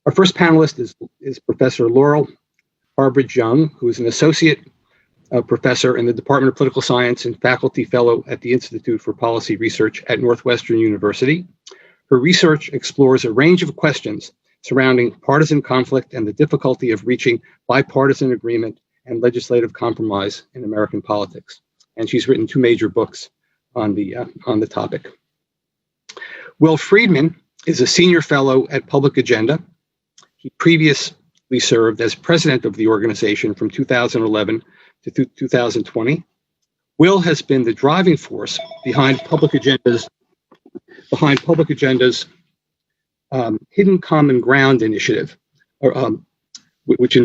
Our first panelist is Professor Laurel Barbra Jung, who is an associate professor in the Department of Political Science and faculty fellow at the Institute for Policy Research at Northwestern University. Her research explores a range of questions surrounding partisan conflict and the difficulty of reaching bipartisan agreement and legislative compromise in American politics. And she's written 2 major books on the topic. Will Friedman is a senior fellow at Public Agenda. He previously served as president of the organization from 2011 to 2020. Will has been the driving force behind Public Agenda's Hidden Common Ground initiative, which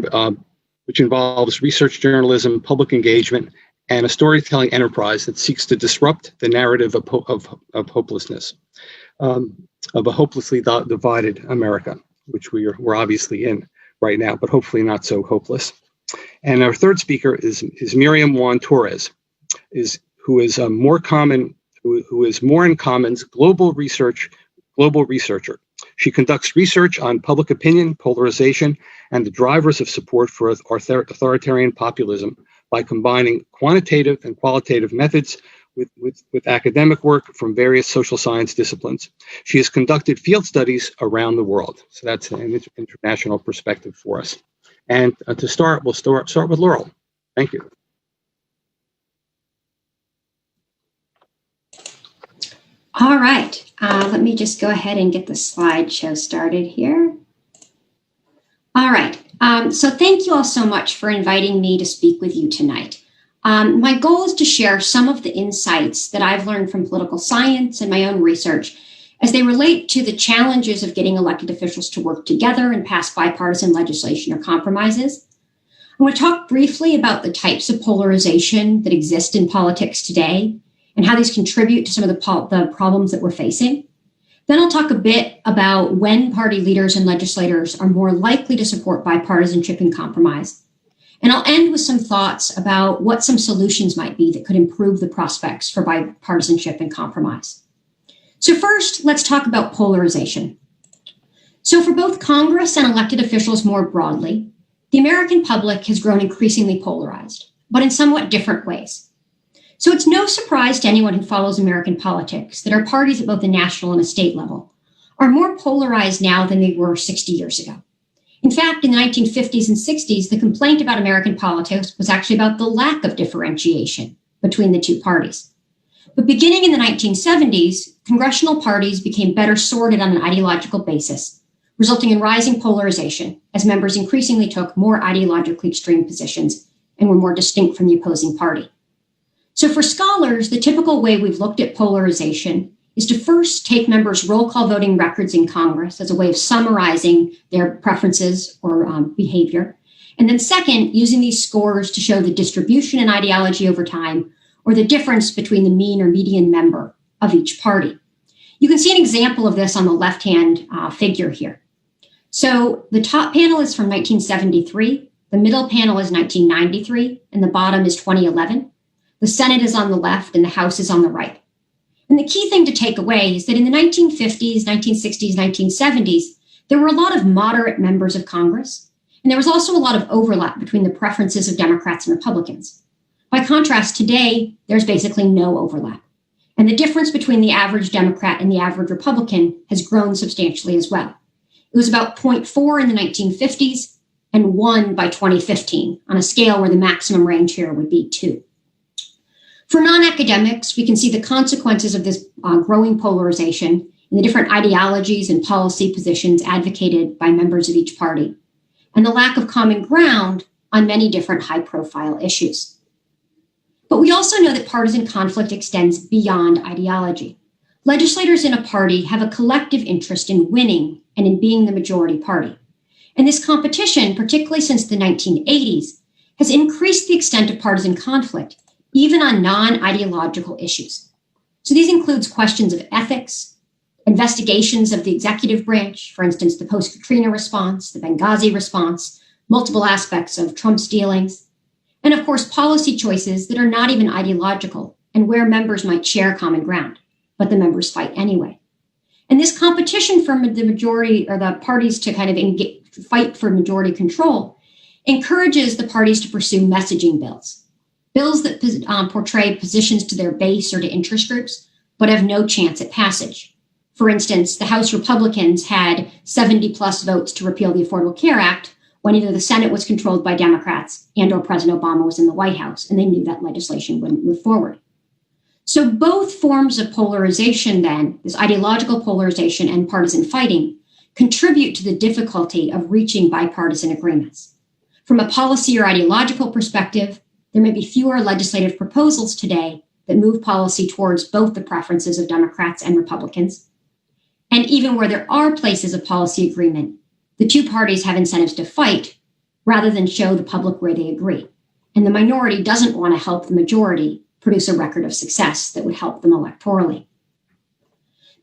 involves research journalism, public engagement, and a storytelling enterprise that seeks to disrupt the narrative of hopelessness, of a hopelessly divided America, which we're obviously in right now, but hopefully not so hopeless. And our third speaker is Miriam Juan-Torres, who is more in Commons global researcher. She conducts research on public opinion, polarization, and the drivers of support for authoritarian populism by combining quantitative and qualitative methods with academic work from various social science disciplines. She has conducted field studies around the world. So that's an international perspective for us. And to start, we'll start with Laurel. Thank you. All right, let me just go ahead and get the slideshow started here. All right, so thank you all so much for inviting me to speak with you tonight. My goal is to share some of the insights that I've learned from political science and my own research as they relate to the challenges of getting elected officials to work together and pass bipartisan legislation or compromises. I'm going to talk briefly about the types of polarization that exist in politics today and how these contribute to some of the problems that we're facing. Then I'll talk a bit about when party leaders and legislators are more likely to support bipartisanship and compromise. And I'll end with some thoughts about what some solutions might be that could improve the prospects for bipartisanship and compromise. So first, let's talk about polarization. So for both Congress and elected officials more broadly, the American public has grown increasingly polarized, but in somewhat different ways. So it's no surprise to anyone who follows American politics that our parties at both the national and the state level are more polarized now than they were 60 years ago. In fact, in the 1950s and 60s, the complaint about American politics was actually about the lack of differentiation between the two parties. But beginning in the 1970s, congressional parties became better sorted on an ideological basis, resulting in rising polarization as members increasingly took more ideologically extreme positions and were more distinct from the opposing party. So for scholars, the typical way we've looked at polarization is to first take members' roll call voting records in Congress as a way of summarizing their preferences or behavior. And then second, using these scores to show the distribution and ideology over time, or the difference between the mean or median member of each party. You can see an example of this on the left-hand figure here. So the top panel is from 1973, the middle panel is 1993, and the bottom is 2011. The Senate is on the left and the House is on the right. And the key thing to take away is that in the 1950s, 1960s, 1970s, there were a lot of moderate members of Congress, and there was also a lot of overlap between the preferences of Democrats and Republicans. By contrast, today, there's basically no overlap. And the difference between the average Democrat and the average Republican has grown substantially as well. It was about 0.4 in the 1950s and 1 by 2015 on a scale where the maximum range here would be 2. For non-academics, we can see the consequences of this growing polarization in the different ideologies and policy positions advocated by members of each party, and the lack of common ground on many different high-profile issues. But we also know that partisan conflict extends beyond ideology. Legislators in a party have a collective interest in winning and in being the majority party. And this competition, particularly since the 1980s, has increased the extent of partisan conflict, even on non-ideological issues. So these includes questions of ethics, investigations of the executive branch, for instance, the post-Katrina response, the Benghazi response, multiple aspects of Trump's dealings, and of course, policy choices that are not even ideological and where members might share common ground, but the members fight anyway. And this competition for the majority or the parties to kind of fight for majority control encourages the parties to pursue messaging bills that portray positions to their base or to interest groups, but have no chance at passage. For instance, the House Republicans had 70 plus votes to repeal the Affordable Care Act when either the Senate was controlled by Democrats and or President Obama was in the White House, and they knew that legislation wouldn't move forward. So both forms of polarization then, this ideological polarization and partisan fighting, contribute to the difficulty of reaching bipartisan agreements. From a policy or ideological perspective, there may be fewer legislative proposals today that move policy towards both the preferences of Democrats and Republicans. And even where there are places of policy agreement, the two parties have incentives to fight rather than show the public where they agree. And the minority doesn't want to help the majority produce a record of success that would help them electorally.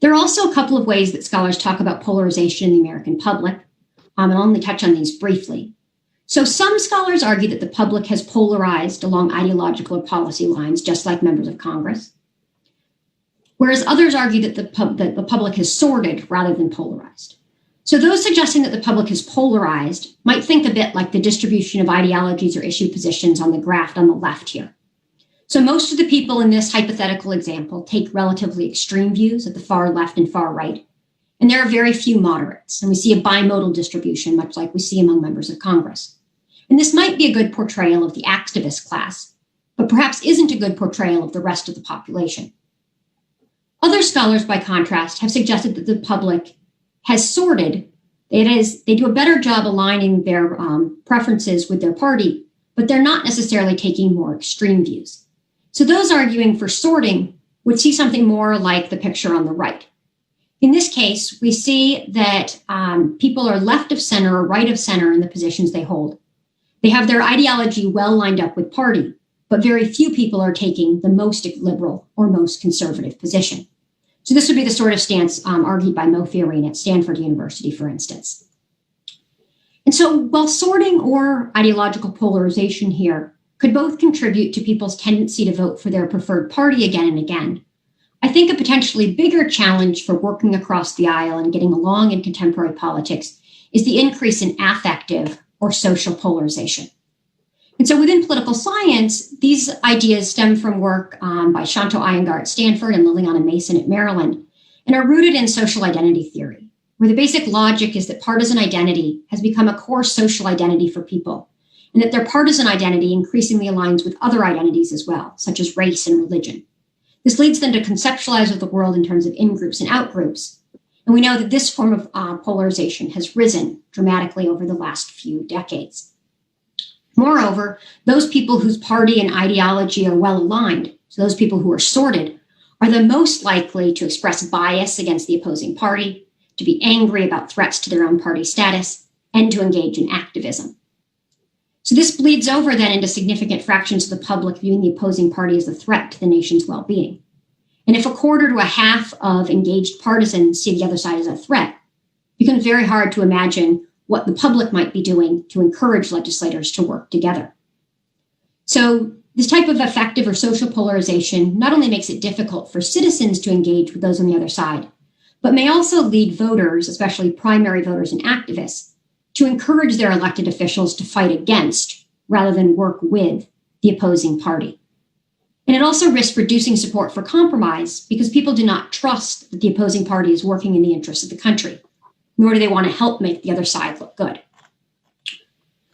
There are also a couple of ways that scholars talk about polarization in the American public, and I'll only touch on these briefly. So some scholars argue that the public has polarized along ideological or policy lines, just like members of Congress, whereas others argue that the public has sorted rather than polarized. So those suggesting that the public is polarized might think a bit like the distribution of ideologies or issue positions on the graph on the left here. So most of the people in this hypothetical example take relatively extreme views at the far left and far right, and there are very few moderates, and we see a bimodal distribution, much like we see among members of Congress. And this might be a good portrayal of the activist class, but perhaps isn't a good portrayal of the rest of the population. Other scholars, by contrast, have suggested that the public has sorted. That is, they do a better job aligning their preferences with their party, but they're not necessarily taking more extreme views. So those arguing for sorting would see something more like the picture on the right. In this case, we see that people are left of center or right of center in the positions they hold. They have their ideology well lined up with party, but very few people are taking the most liberal or most conservative position. So this would be the sort of stance argued by Mo Fiorina at Stanford University, for instance. And so while sorting or ideological polarization here could both contribute to people's tendency to vote for their preferred party again and again, I think a potentially bigger challenge for working across the aisle and getting along in contemporary politics is the increase in affective or social polarization. And so within political science, these ideas stem from work by Shanto Iyengar at Stanford and Liliana Mason at Maryland, and are rooted in social identity theory, where the basic logic is that partisan identity has become a core social identity for people, and that their partisan identity increasingly aligns with other identities as well, such as race and religion. This leads them to conceptualize the world in terms of in-groups and out-groups. And we know that this form of polarization has risen dramatically over the last few decades. Moreover, those people whose party and ideology are well aligned, so those people who are sorted, are the most likely to express bias against the opposing party, to be angry about threats to their own party status, and to engage in activism. So this bleeds over then into significant fractions of the public viewing the opposing party as a threat to the nation's well-being. And if a quarter to a half of engaged partisans see the other side as a threat, it becomes very hard to imagine what the public might be doing to encourage legislators to work together. So this type of affective or social polarization not only makes it difficult for citizens to engage with those on the other side, but may also lead voters, especially primary voters and activists, to encourage their elected officials to fight against rather than work with the opposing party. And it also risks reducing support for compromise because people do not trust that the opposing party is working in the interests of the country, nor do they want to help make the other side look good.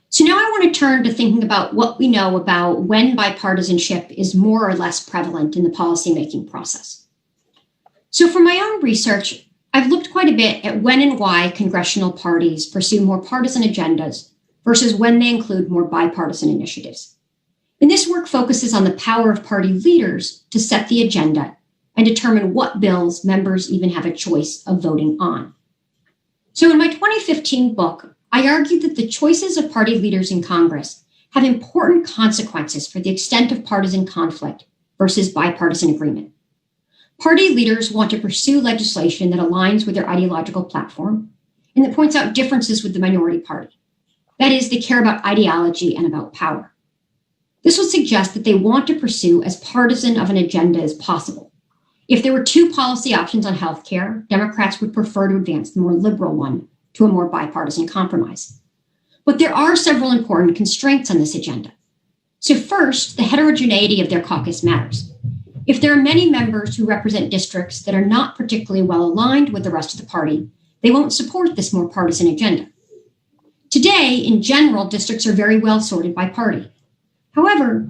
So now I want to turn to thinking about what we know about when bipartisanship is more or less prevalent in the policymaking process. So for my own research, I've looked quite a bit at when and why congressional parties pursue more partisan agendas versus when they include more bipartisan initiatives. And this work focuses on the power of party leaders to set the agenda and determine what bills members even have a choice of voting on. So in my 2015 book, I argued that the choices of party leaders in Congress have important consequences for the extent of partisan conflict versus bipartisan agreement. Party leaders want to pursue legislation that aligns with their ideological platform and that points out differences with the minority party. That is, they care about ideology and about power. This would suggest that they want to pursue as partisan of an agenda as possible. If there were two policy options on healthcare, Democrats would prefer to advance the more liberal one to a more bipartisan compromise. But there are several important constraints on this agenda. So first, the heterogeneity of their caucus matters. If there are many members who represent districts that are not particularly well aligned with the rest of the party, they won't support this more partisan agenda. Today, in general, districts are very well sorted by party. However,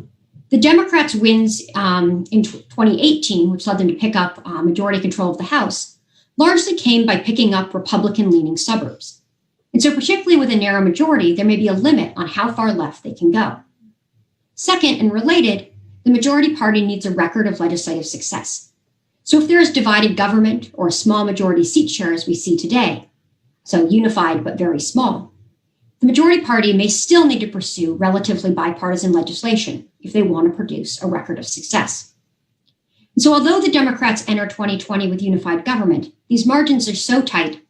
the Democrats' wins in 2018, which led them to pick up majority control of the House, largely came by picking up Republican-leaning suburbs. And so particularly with a narrow majority, there may be a limit on how far left they can go. Second, and related, the majority party needs a record of legislative success. So if there is divided government or a small majority seat share as we see today, so unified but very small, the majority party may still need to pursue relatively bipartisan legislation if they want to produce a record of success. And so although the Democrats enter 2020 with unified government, these margins are so tight,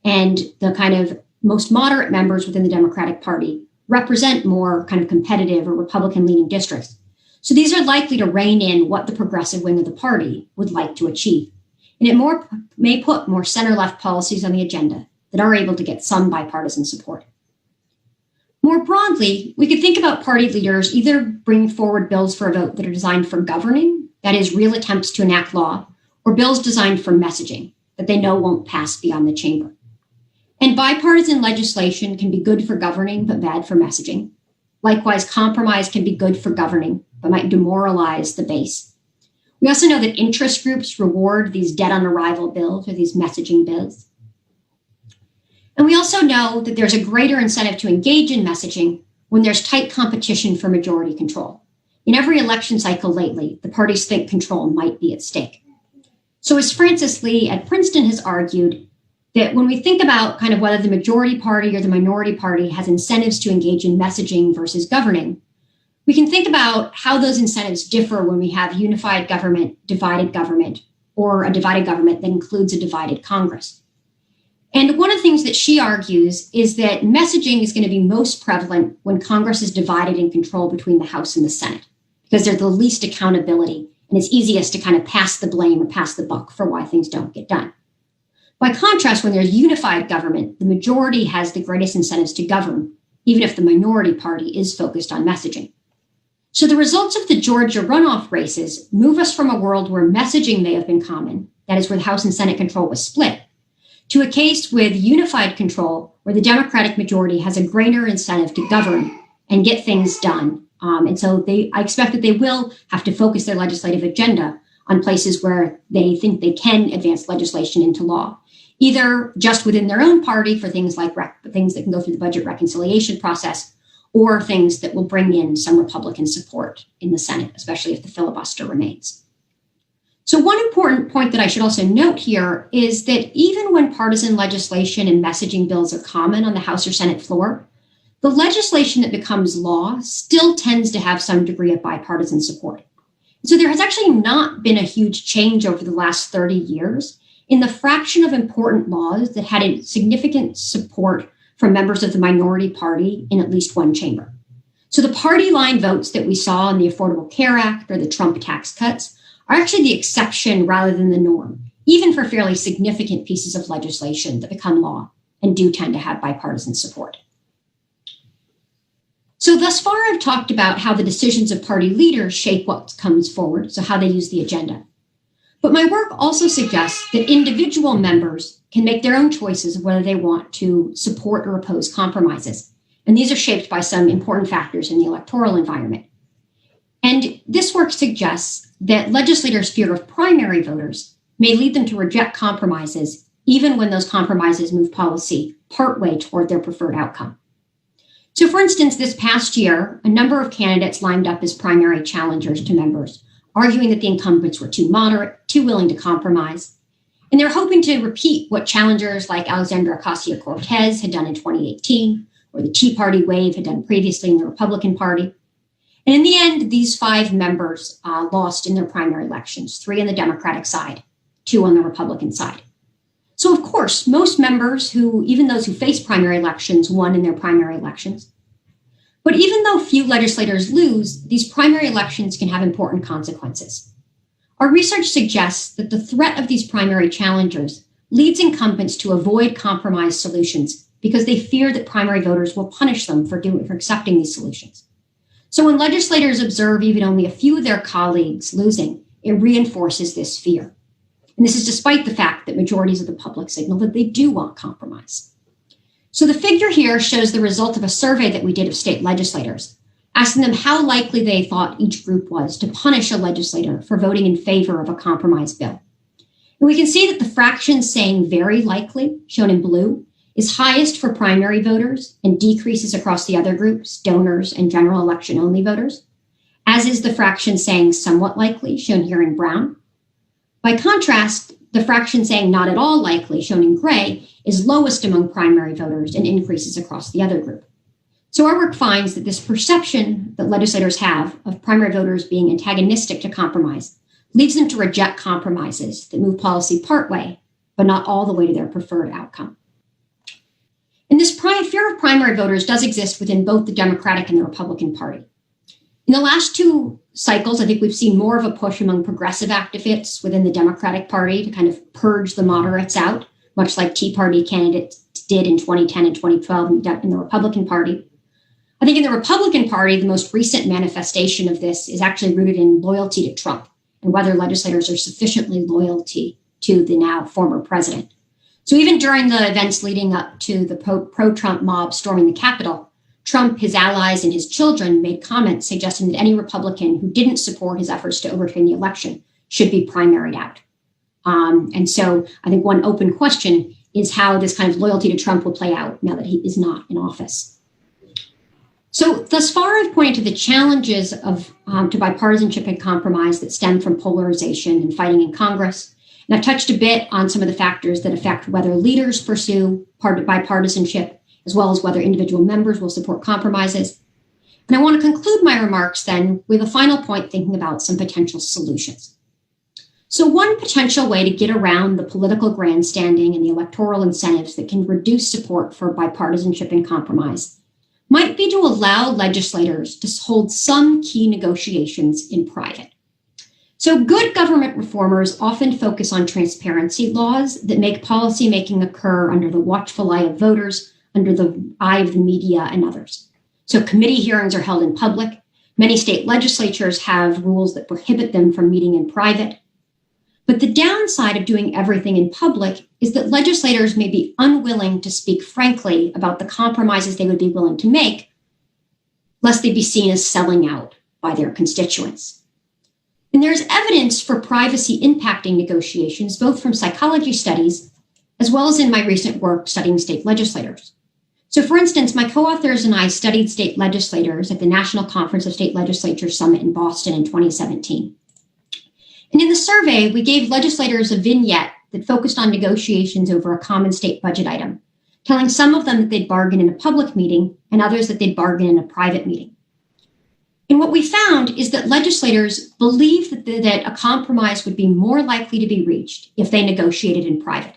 and the kind of most moderate members within the Democratic Party represent more kind of competitive or Republican-leaning districts. So these are likely to rein in what the progressive wing of the party would like to achieve. And it may put more center-left policies on the agenda that are able to get some bipartisan support. More broadly, we could think about party leaders either bringing forward bills for a vote that are designed for governing, that is, real attempts to enact law, or bills designed for messaging that they know won't pass beyond the chamber. And bipartisan legislation can be good for governing, but bad for messaging. Likewise, compromise can be good for governing, but might demoralize the base. We also know that interest groups reward these dead on arrival bills or these messaging bills. And we also know that there's a greater incentive to engage in messaging when there's tight competition for majority control. In every election cycle lately, the parties think control might be at stake. So as Francis Lee at Princeton has argued, that when we think about kind of whether the majority party or the minority party has incentives to engage in messaging versus governing, we can think about how those incentives differ when we have unified government, or a divided government that includes a divided Congress. And one of the things that she argues is that messaging is going to be most prevalent when Congress is divided in control between the House and the Senate, because there's the least accountability and it's easiest to kind of pass the blame or pass the buck for why things don't get done. By contrast, when there's unified government, the majority has the greatest incentives to govern, even if the minority party is focused on messaging. So the results of the Georgia runoff races move us from a world where messaging may have been common, that is, where the House and Senate control was split, to a case with unified control where the Democratic majority has a greater incentive to govern and get things done. And so I expect that they will have to focus their legislative agenda on places where they think they can advance legislation into law, either just within their own party for things like things that can go through the budget reconciliation process, or things that will bring in some Republican support in the Senate, especially if the filibuster remains. So one important point that I should also note here is that even when partisan legislation and messaging bills are common on the House or Senate floor, the legislation that becomes law still tends to have some degree of bipartisan support. So there has actually not been a huge change over the last 30 years in the fraction of important laws that had a significant support from members of the minority party in at least one chamber. So the party line votes that we saw in the Affordable Care Act or the Trump tax cuts are actually the exception rather than the norm, even for fairly significant pieces of legislation that become law and do tend to have bipartisan support. So thus far, I've talked about how the decisions of party leaders shape what comes forward, so how they use the agenda. But my work also suggests that individual members can make their own choices of whether they want to support or oppose compromises. And these are shaped by some important factors in the electoral environment. And this work suggests that legislators' fear of primary voters may lead them to reject compromises, even when those compromises move policy partway toward their preferred outcome. So for instance, this past year, a number of candidates lined up as primary challengers to members, arguing that the incumbents were too moderate, too willing to compromise. And they're hoping to repeat what challengers like Alexandria Ocasio-Cortez had done in 2018, or the Tea Party wave had done previously in the Republican Party. And in the end, these 5 members lost in their primary elections, 3 on the Democratic side, 2 on the Republican side. So of course, most members even those who face primary elections, won in their primary elections. But even though few legislators lose, these primary elections can have important consequences. our research suggests that the threat of these primary challengers leads incumbents to avoid compromise solutions because they fear that primary voters will punish them for accepting these solutions. So when legislators observe even only a few of their colleagues losing, it reinforces this fear. And this is despite the fact that majorities of the public signal that they do want compromise. So the figure here shows the result of a survey that we did of state legislators, asking them how likely they thought each group was to punish a legislator for voting in favor of a compromise bill. And we can see that the fraction saying very likely, shown in blue, is highest for primary voters and decreases across the other groups, donors and general election only voters, as is the fraction saying somewhat likely, shown here in brown. By contrast, the fraction saying not at all likely, shown in gray, is lowest among primary voters and increases across the other group. So our work finds that this perception that legislators have of primary voters being antagonistic to compromise leads them to reject compromises that move policy partway, but not all the way to their preferred outcome. And this fear of primary voters does exist within both the Democratic and the Republican Party. In the last two cycles, I think we've seen more of a push among progressive activists within the Democratic Party to kind of purge the moderates out, much like Tea Party candidates did in 2010 and 2012 in the Republican Party. I think in the Republican Party, the most recent manifestation of this is actually rooted in loyalty to Trump and whether legislators are sufficiently loyal to the now former president. So even during the events leading up to the pro-Trump mob storming the Capitol, Trump, his allies, and his children made comments suggesting that any Republican who didn't support his efforts to overturn the election should be primaried out. And so I think one open question is how this kind of loyalty to Trump will play out now that he is not in office. So thus far, I've pointed to the challenges of to bipartisanship and compromise that stem from polarization and fighting in Congress. And I've touched a bit on some of the factors that affect whether leaders pursue bipartisanship, as well as whether individual members will support compromises. And I want to conclude my remarks then with a final point thinking about some potential solutions. So one potential way to get around the political grandstanding and the electoral incentives that can reduce support for bipartisanship and compromise might be to allow legislators to hold some key negotiations in private. So good government reformers often focus on transparency laws that make policymaking occur under the watchful eye of voters, under the eye of the media and others. So committee hearings are held in public. Many state legislatures have rules that prohibit them from meeting in private. But the downside of doing everything in public is that legislators may be unwilling to speak frankly about the compromises they would be willing to make, lest they be seen as selling out by their constituents. And there's evidence for privacy impacting negotiations, both from psychology studies, as well as in my recent work studying state legislators. So for instance, my co-authors and I studied state legislators at the National Conference of State Legislatures Summit in Boston in 2017. And in the survey, we gave legislators a vignette that focused on negotiations over a common state budget item, telling some of them that they'd bargain in a public meeting and others that they'd bargain in a private meeting. And what we found is that legislators believed that a compromise would be more likely to be reached if they negotiated in private.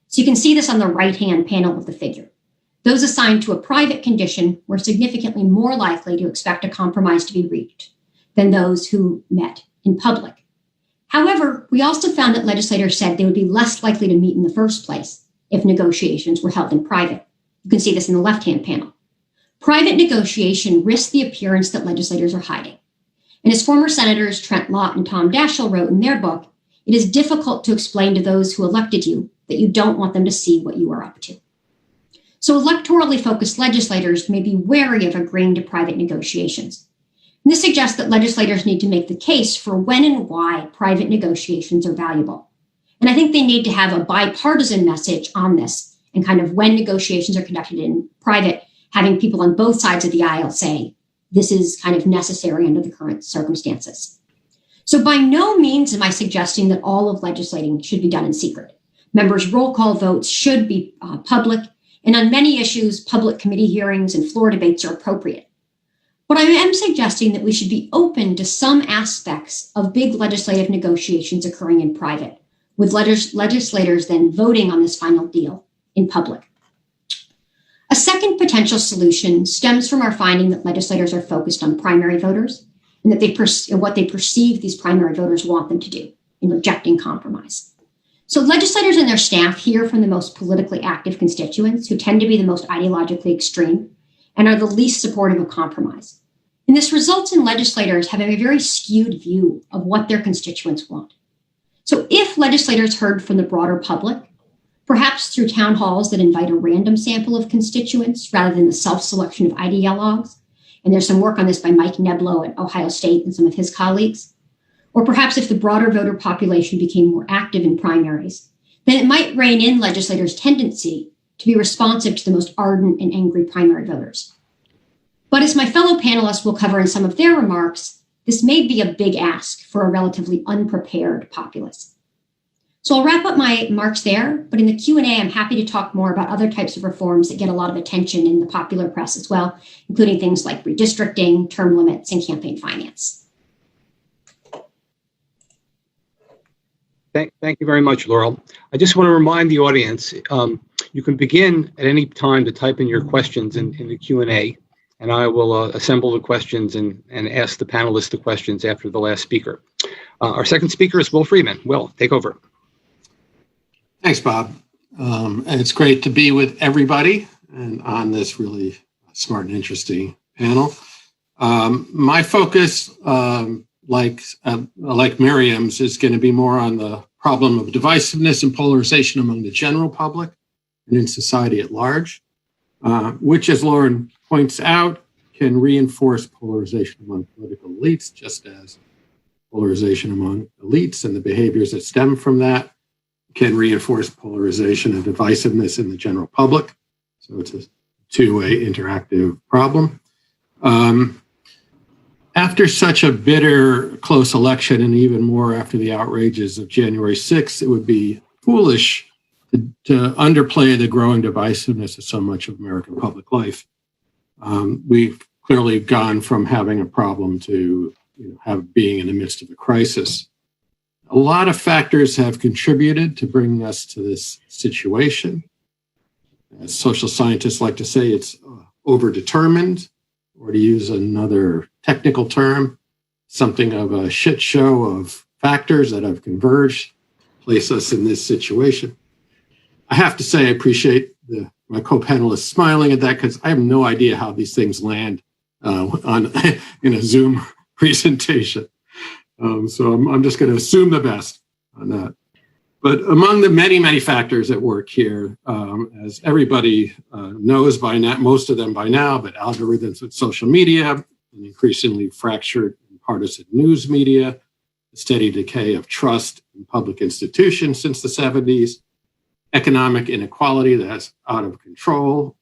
So you can see this on the right-hand panel of the figure. Those assigned to a private condition were significantly more likely to expect a compromise to be reached than those who met in public. However, we also found that legislators said they would be less likely to meet in the first place if negotiations were held in private. You can see this in the left-hand panel. Private negotiation risks the appearance that legislators are hiding. And as former Senators Trent Lott and Tom Daschle wrote in their book, it is difficult to explain to those who elected you that you don't want them to see what you are up to. So electorally focused legislators may be wary of agreeing to private negotiations. And this suggests that legislators need to make the case for when and why private negotiations are valuable. And I think they need to have a bipartisan message on this and kind of when negotiations are conducted in private, having people on both sides of the aisle say, this is kind of necessary under the current circumstances. So by no means am I suggesting that all of legislating should be done in secret. Members' roll call votes should be public, and on many issues, public committee hearings and floor debates are appropriate. But I am suggesting that we should be open to some aspects of big legislative negotiations occurring in private, with legislators then voting on this final deal in public. A second potential solution stems from our finding that legislators are focused on primary voters and that what they perceive these primary voters want them to do. in rejecting compromise. So legislators and their staff hear from the most politically active constituents, who tend to be the most ideologically extreme and are the least supportive of compromise. And this results in legislators having a very skewed view of what their constituents want. So if legislators heard from the broader public, perhaps through town halls that invite a random sample of constituents rather than the self-selection of ideologues, and there's some work on this by Mike Neblo at Ohio State and some of his colleagues, or perhaps if the broader voter population became more active in primaries, then it might rein in legislators' tendency to be responsive to the most ardent and angry primary voters. But as my fellow panelists will cover in some of their remarks, this may be a big ask for a relatively unprepared populace. So I'll wrap up my remarks there, but in the Q&A, I'm happy to talk more about other types of reforms that get a lot of attention in the popular press as well, including things like redistricting, term limits, and campaign finance. Thank you very much, Laurel. I just want to remind the audience, you can begin at any time to type in your questions in the Q&A, and I will assemble the questions and ask the panelists the questions after the last speaker. Our second speaker is Will Freeman. Will, take over. Thanks, Bob. And it's great to be with everybody and on this really smart and interesting panel. My focus, like Miriam's, is going to be more on the problem of divisiveness and polarization among the general public and in society at large, which, as Lauren points out, can reinforce polarization among political elites, just as polarization among elites and the behaviors that stem from that can reinforce polarization and divisiveness in the general public. So it's a two-way interactive problem. After such a bitter, close election, and even more after the outrages of January 6th, it would be foolish to underplay the growing divisiveness of so much of American public life. We've clearly gone from having a problem to being in the midst of a crisis. A lot of factors have contributed to bringing us to this situation. As social scientists like to say, it's overdetermined, or to use another technical term, something of a shit show of factors that have converged, place us in this situation. I have to say, I appreciate my co-panelists smiling at that, because I have no idea how these things land in a Zoom presentation. So I'm just going to assume the best on that. But among the many, many factors at work here, as everybody knows by now, most of them by now, but algorithms with social media, an increasingly fractured and partisan news media, the steady decay of trust in public institutions since the 70s, economic inequality that's out of control,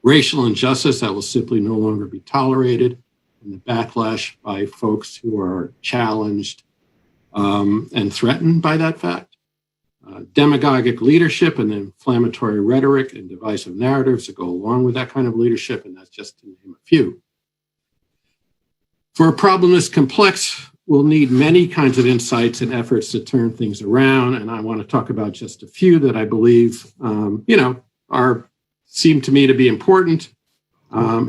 racial injustice that will simply no longer be tolerated, and the backlash by folks who are challenged and threatened by that fact. Demagogic leadership and inflammatory rhetoric and divisive narratives that go along with that kind of leadership, and that's just to name a few. For a problem this complex, we'll need many kinds of insights and efforts to turn things around, and I want to talk about just a few that I believe, seem to me to be important,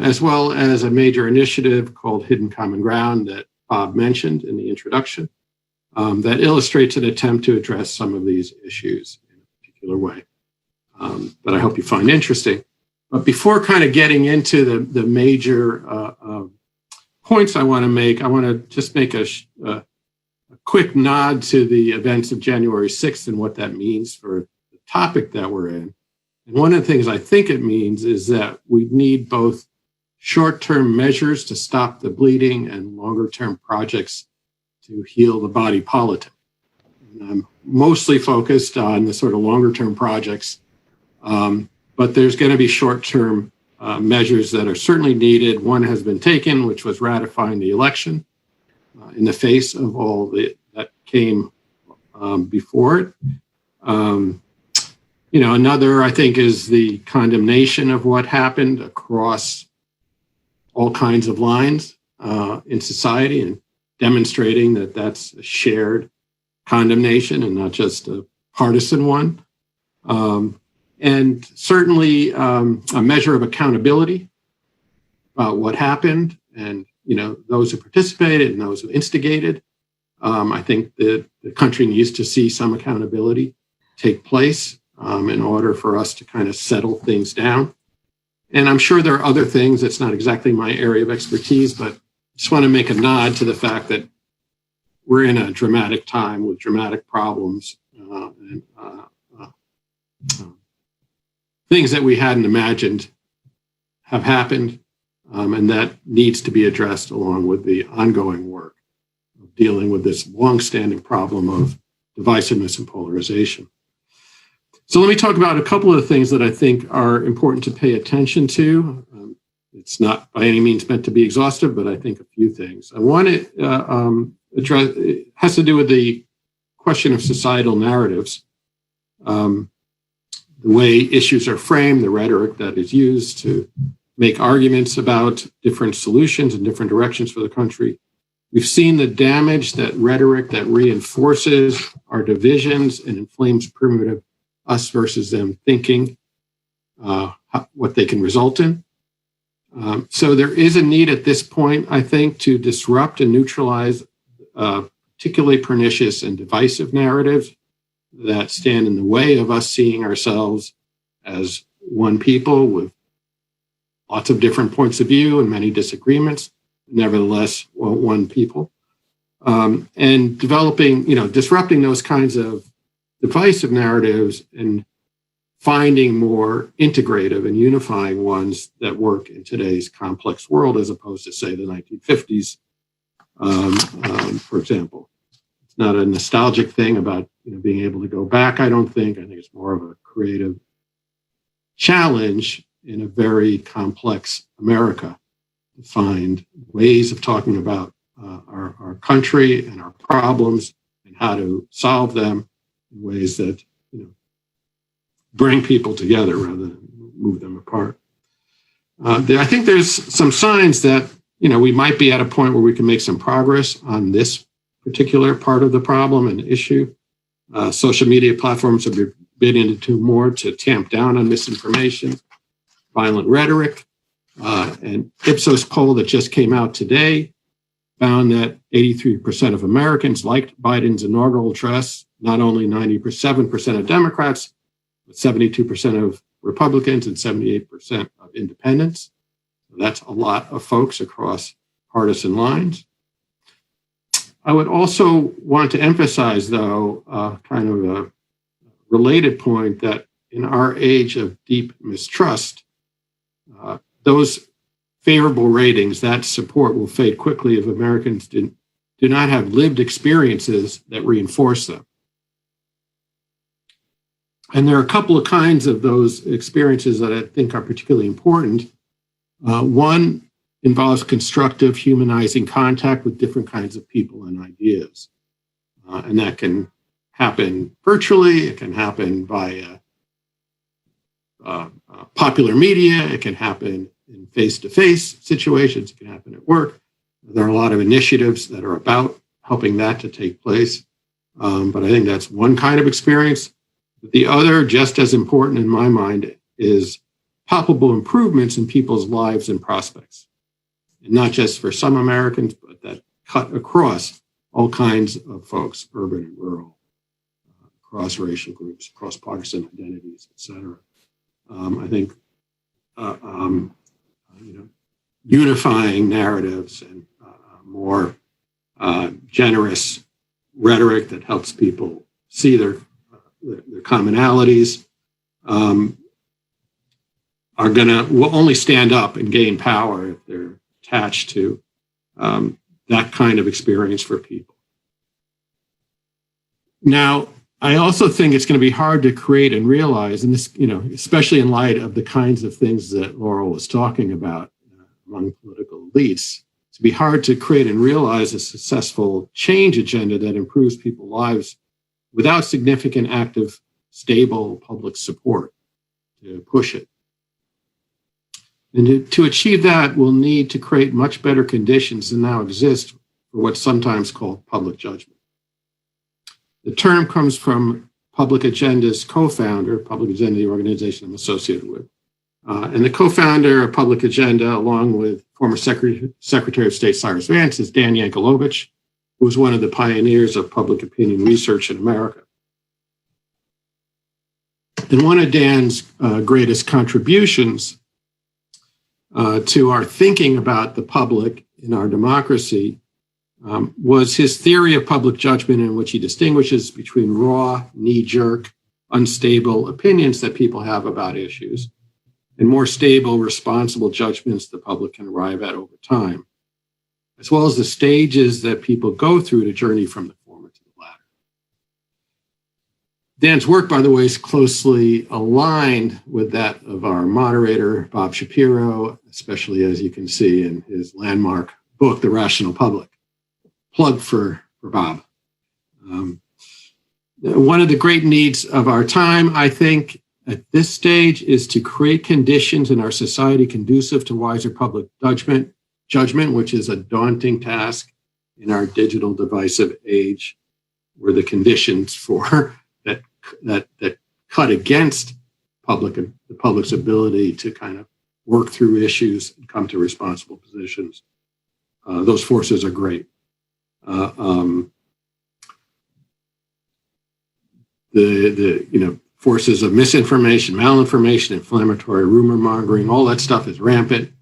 as well as a major initiative called Hidden Common Ground that Bob mentioned in the introduction. That illustrates an attempt to address some of these issues in a particular way that I hope you find interesting. But before kind of getting into the major points I want to just make a quick nod to the events of January 6th and what that means for the topic that we're in. And one of the things I think it means is that we need both short-term measures to stop the bleeding and longer-term projects to heal the body politic. And I'm mostly focused on the sort of longer-term projects, but there's going to be short-term measures that are certainly needed. One has been taken, which was ratifying the election in the face of all that came before it. Another, I think, is the condemnation of what happened across all kinds of lines in society, and demonstrating that that's a shared condemnation and not just a partisan one. And certainly a measure of accountability about what happened, and those who participated and those who instigated, I think that the country needs to see some accountability take place in order for us to kind of settle things down. And I'm sure there are other things. That's not exactly my area of expertise, but I just want to make a nod to the fact that we're in a dramatic time with dramatic problems and things that we hadn't imagined have happened, and that needs to be addressed along with the ongoing work of dealing with this longstanding problem of divisiveness and polarization. So let me talk about a couple of things that I think are important to pay attention to. It's not by any means meant to be exhaustive, but I think a few things. I want to address, it has to do with the question of societal narratives, the way issues are framed, the rhetoric that is used to make arguments about different solutions and different directions for the country. We've seen the damage that rhetoric that reinforces our divisions and inflames primitive us versus them thinking, what they can result in. So there is a need at this point, I think, to disrupt and neutralize particularly pernicious and divisive narratives that stand in the way of us seeing ourselves as one people with lots of different points of view and many disagreements, nevertheless, one people. And developing, disrupting those kinds of divisive narratives and finding more integrative and unifying ones that work in today's complex world, as opposed to, say, the 1950s, for example. It's not a nostalgic thing about being able to go back, I don't think. I think it's more of a creative challenge in a very complex America to find ways of talking about our country and our problems and how to solve them in ways that bring people together rather than move them apart. I think there's some signs that we might be at a point where we can make some progress on this particular part of the problem and issue. Social media platforms have been bidding to do more to tamp down on misinformation, violent rhetoric. An Ipsos poll that just came out today found that 83% of Americans liked Biden's inaugural address, not only 97% of Democrats, but 72% of Republicans and 78% of independents. So that's a lot of folks across partisan lines. I would also want to emphasize, though, kind of a related point that in our age of deep mistrust, those favorable ratings, that support will fade quickly if Americans do not have lived experiences that reinforce them. And there are a couple of kinds of those experiences that I think are particularly important. One involves constructive, humanizing contact with different kinds of people and ideas. And that can happen virtually, it can happen via popular media, it can happen in face-to-face situations, it can happen at work. There are a lot of initiatives that are about helping that to take place. But I think that's one kind of experience. The other, just as important in my mind, is palpable improvements in people's lives and prospects. And not just for some Americans, but that cut across all kinds of folks, urban and rural, across racial groups, across partisan identities, et cetera. I think unifying narratives and more generous rhetoric that helps people see their commonalities will only stand up and gain power if they're attached to that kind of experience for people. Now, I also think it's going to be hard to create and realize, and this, especially in light of the kinds of things that Laurel was talking about among political elites, to be hard to create and realize a successful change agenda that improves people's lives without significant, active, stable public support to push it. And to achieve that, we'll need to create much better conditions than now exist for what's sometimes called public judgment. The term comes from Public Agenda's co-founder, Public Agenda, the organization I'm associated with. And the co-founder of Public Agenda, along with former Secretary of State Cyrus Vance, is Dan Yankelovich. who was one of the pioneers of public opinion research in America. And one of Dan's greatest contributions to our thinking about the public in our democracy was his theory of public judgment, in which he distinguishes between raw, knee-jerk, unstable opinions that people have about issues and more stable, responsible judgments the public can arrive at over time, as well as the stages that people go through to journey from the former to the latter. Dan's work, by the way, is closely aligned with that of our moderator, Bob Shapiro, especially as you can see in his landmark book, The Rational Public. Plug for Bob. One of the great needs of our time, I think, at this stage is to create conditions in our society conducive to wiser public judgment, which is a daunting task in our digital divisive age, where the conditions for that cut against the public's ability to kind of work through issues and come to responsible positions. Those forces are great. The forces of misinformation, malinformation, inflammatory rumor mongering, all that stuff is rampant.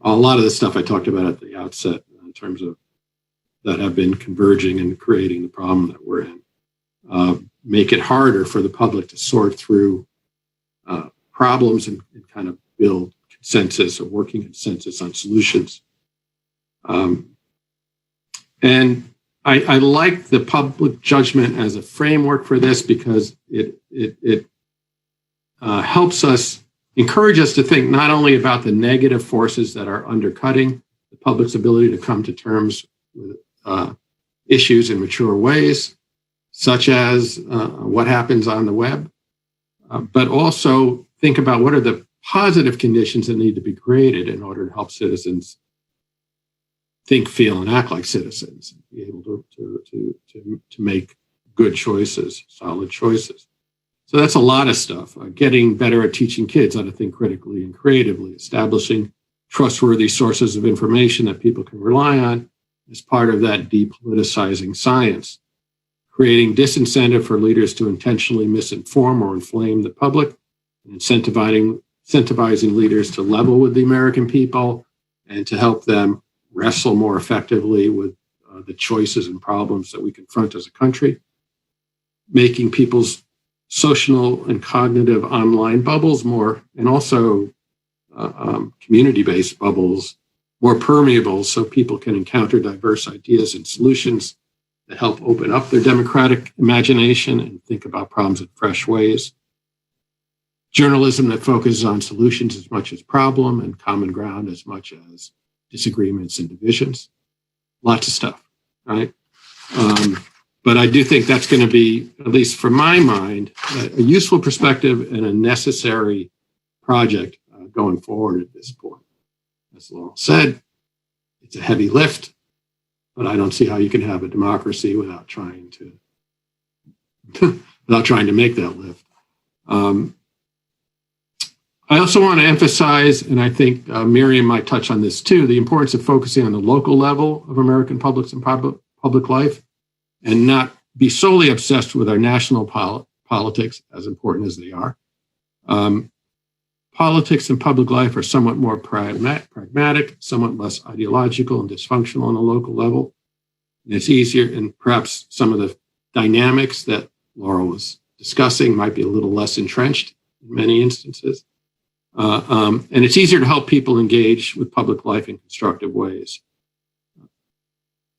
A lot of the stuff I talked about at the outset in terms of that have been converging and creating the problem that we're in, make it harder for the public to sort through problems and kind of build consensus or working consensus on solutions. And I like the public judgment as a framework for this because it helps us, encourage us to think not only about the negative forces that are undercutting the public's ability to come to terms with issues in mature ways, such as what happens on the web, but also think about what are the positive conditions that need to be created in order to help citizens think, feel, and act like citizens, and be able to make good choices, solid choices. So that's a lot of stuff. Getting better at teaching kids how to think critically and creatively, establishing trustworthy sources of information that people can rely on as part of that depoliticizing science, creating disincentive for leaders to intentionally misinform or inflame the public, and incentivizing leaders to level with the American people and to help them wrestle more effectively with the choices and problems that we confront as a country, making people's social and cognitive online bubbles more, and also community-based bubbles, more permeable so people can encounter diverse ideas and solutions that help open up their democratic imagination and think about problems in fresh ways. Journalism that focuses on solutions as much as problem and common ground as much as disagreements and divisions. Lots of stuff, right? But I do think that's going to be, at least from my mind, a useful perspective and a necessary project going forward at this point. As Laurel said, it's a heavy lift, but I don't see how you can have a democracy without trying to make that lift. I also want to emphasize, and I think Miriam might touch on this too, the importance of focusing on the local level of American public life and not be solely obsessed with our national politics, as important as they are. Politics and public life are somewhat more pragmatic, somewhat less ideological and dysfunctional on a local level. And it's easier, and perhaps some of the dynamics that Laurel was discussing might be a little less entrenched in many instances. And it's easier to help people engage with public life in constructive ways.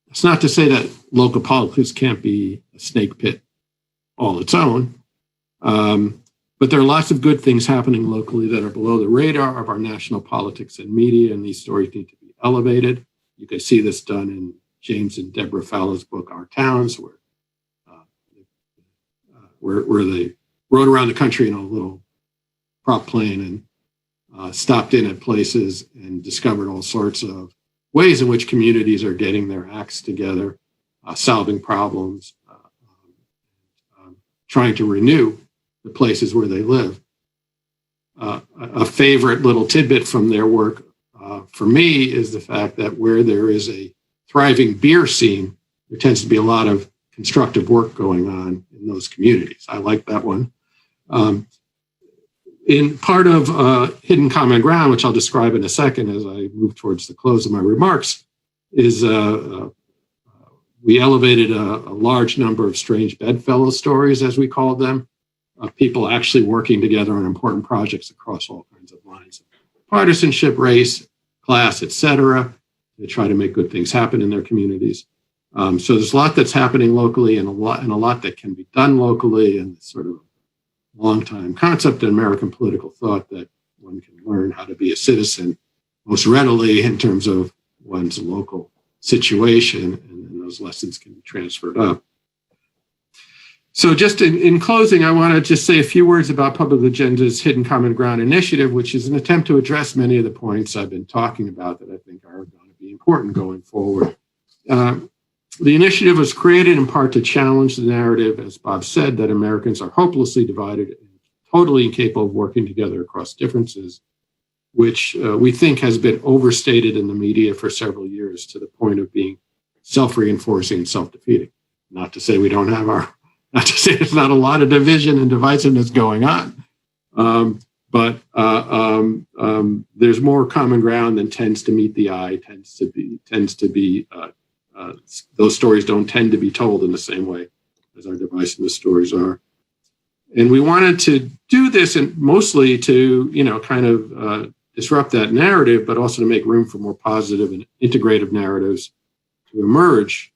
It's not to say that local politics can't be a snake pit all its own, but there are lots of good things happening locally that are below the radar of our national politics and media, and these stories need to be elevated. You can see this done in James and Deborah Fallow's book, Our Towns, where they rode around the country in a little prop plane and stopped in at places and discovered all sorts of ways in which communities are getting their acts together, solving problems, trying to renew the places where they live. A favorite little tidbit from their work for me is the fact that where there is a thriving beer scene, there tends to be a lot of constructive work going on in those communities. I like that one. In part of Hidden Common Ground, which I'll describe in a second as I move towards the close of my remarks, is we elevated a large number of strange bedfellow stories, as we called them, of people actually working together on important projects across all kinds of lines, partisanship, race, class, etc., to try to make good things happen in their communities. So there's a lot that's happening locally, and a lot that can be done locally, and it's sort of long-time concept in American political thought that one can learn how to be a citizen most readily in terms of one's local situation, and then those lessons can be transferred up. So just in closing, I want to just say a few words about Public Agenda's Hidden Common Ground initiative, which is an attempt to address many of the points I've been talking about that I think are going to be important going forward. The initiative was created in part to challenge the narrative, as Bob said, that Americans are hopelessly divided and totally incapable of working together across differences, which we think has been overstated in the media for several years to the point of being self-reinforcing and self-defeating. Not to say we don't have not to say there's not a lot of division and divisiveness going on, but there's more common ground than tends to meet the eye, tends to be those stories don't tend to be told in the same way as our divisiveness stories are. And we wanted to do this and mostly to, kind of disrupt that narrative, but also to make room for more positive and integrative narratives to emerge.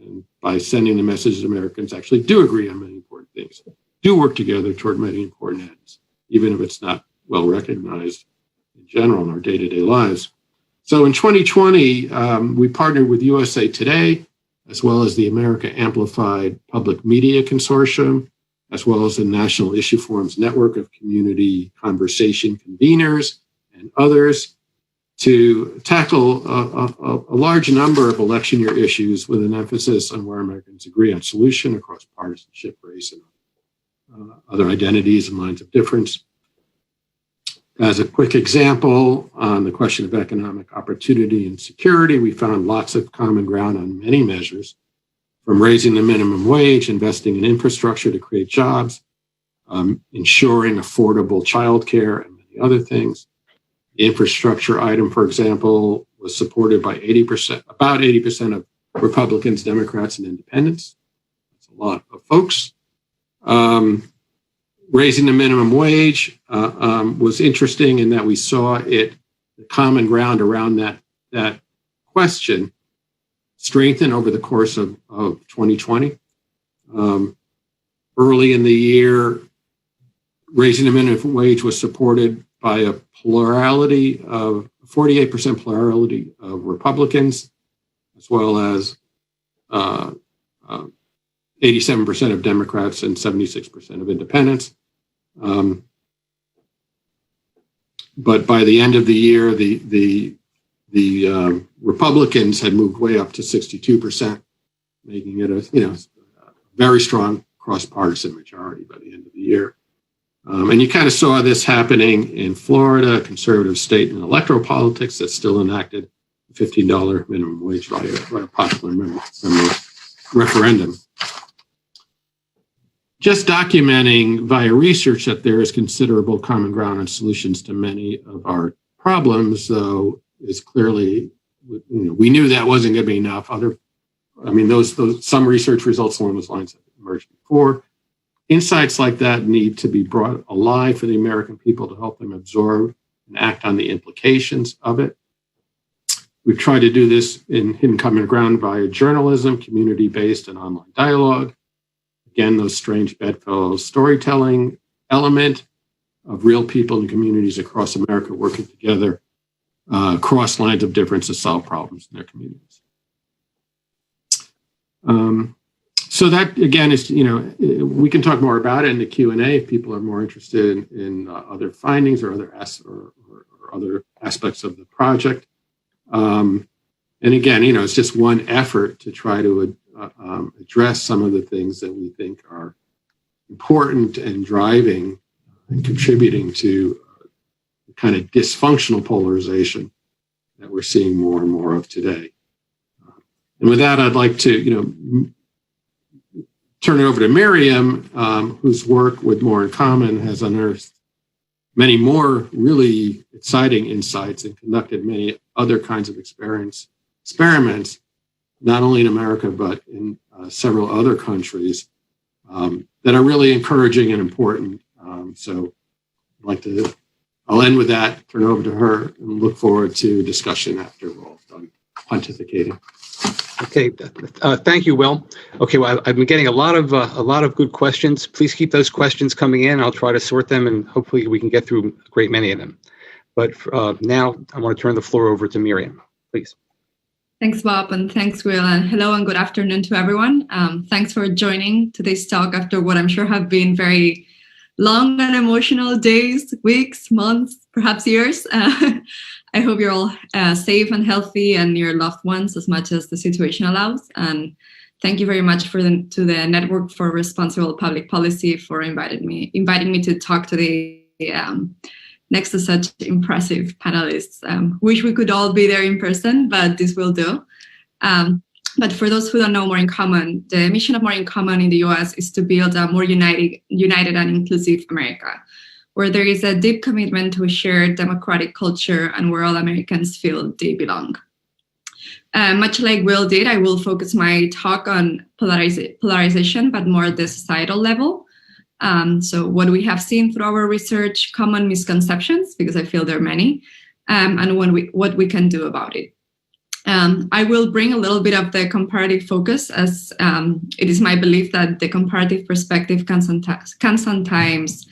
And by sending the message that Americans actually do agree on many important things, do work together toward many important ends, even if it's not well recognized in general in our day-to-day lives. So in 2020, we partnered with USA Today, as well as the America Amplified Public Media Consortium, as well as the National Issue Forums Network of Community Conversation Conveners and others, to tackle a large number of election year issues with an emphasis on where Americans agree on solution across partisanship, race, and other identities and lines of difference. As a quick example, on the question of economic opportunity and security, we found lots of common ground on many measures, from raising the minimum wage, investing in infrastructure to create jobs, ensuring affordable childcare, and many other things. The infrastructure item, for example, was supported by about 80% of Republicans, Democrats, and independents. That's a lot of folks. Raising the minimum wage was interesting in that we saw the common ground around that question strengthen over the course of 2020. Early in the year, raising the minimum wage was supported by a 48% plurality of Republicans, as well as 87% of Democrats and 76% of independents. But by the end of the year, the Republicans had moved way up to 62%, making it a very strong cross-partisan majority by the end of the year. And you kind of saw this happening in Florida, conservative state and electoral politics that still enacted the $15 minimum wage by a popular referendum. Just documenting via research that there is considerable common ground and solutions to many of our problems, though, is clearly, we knew that wasn't going to be enough. Those some research results along those lines have emerged before. Insights like that need to be brought alive for the American people to help them absorb and act on the implications of it. We've tried to do this in Hidden Common Ground via journalism, community-based and online dialogue. Again, those strange bedfellow storytelling element of real people and communities across America working together across lines of difference to solve problems in their communities. So that, again, is, we can talk more about it in the Q&A if people are more interested in other findings or other aspects of the project. And again, it's just one effort to try to address some of the things that we think are important and driving and contributing to the kind of dysfunctional polarization that we're seeing more and more of today. And with that, I'd like to, turn it over to Miriam, whose work with More in Common has unearthed many more really exciting insights and conducted many other kinds of experiments, not only in America, but in several other countries that are really encouraging and important. So I'll end with that, turn it over to her, and look forward to discussion after we're all done pontificating. Okay, thank you, Will. Okay, well, I've been getting a lot of good questions. Please keep those questions coming in. I'll try to sort them, and hopefully we can get through a great many of them. But now I want to turn the floor over to Miriam, please. Thanks, Bob, and thanks, Will, and hello and good afternoon to everyone. Thanks for joining today's talk after what I'm sure have been very long and emotional days, weeks, months, perhaps years. I hope you're all safe and healthy, and your loved ones as much as the situation allows. And thank you very much to the Network for Responsible Public Policy for inviting me to talk today next to such impressive panelists. Wish we could all be there in person, but this will do. But for those who don't know More in Common, the mission of More in Common in the US is to build a more united and inclusive America, where there is a deep commitment to a shared democratic culture and where all Americans feel they belong. Much like Will did, I will focus my talk on polarization, but more at the societal level. So what we have seen through our research, common misconceptions, because I feel there are many, and what we can do about it. I will bring a little bit of the comparative focus, as it is my belief that the comparative perspective can sometimes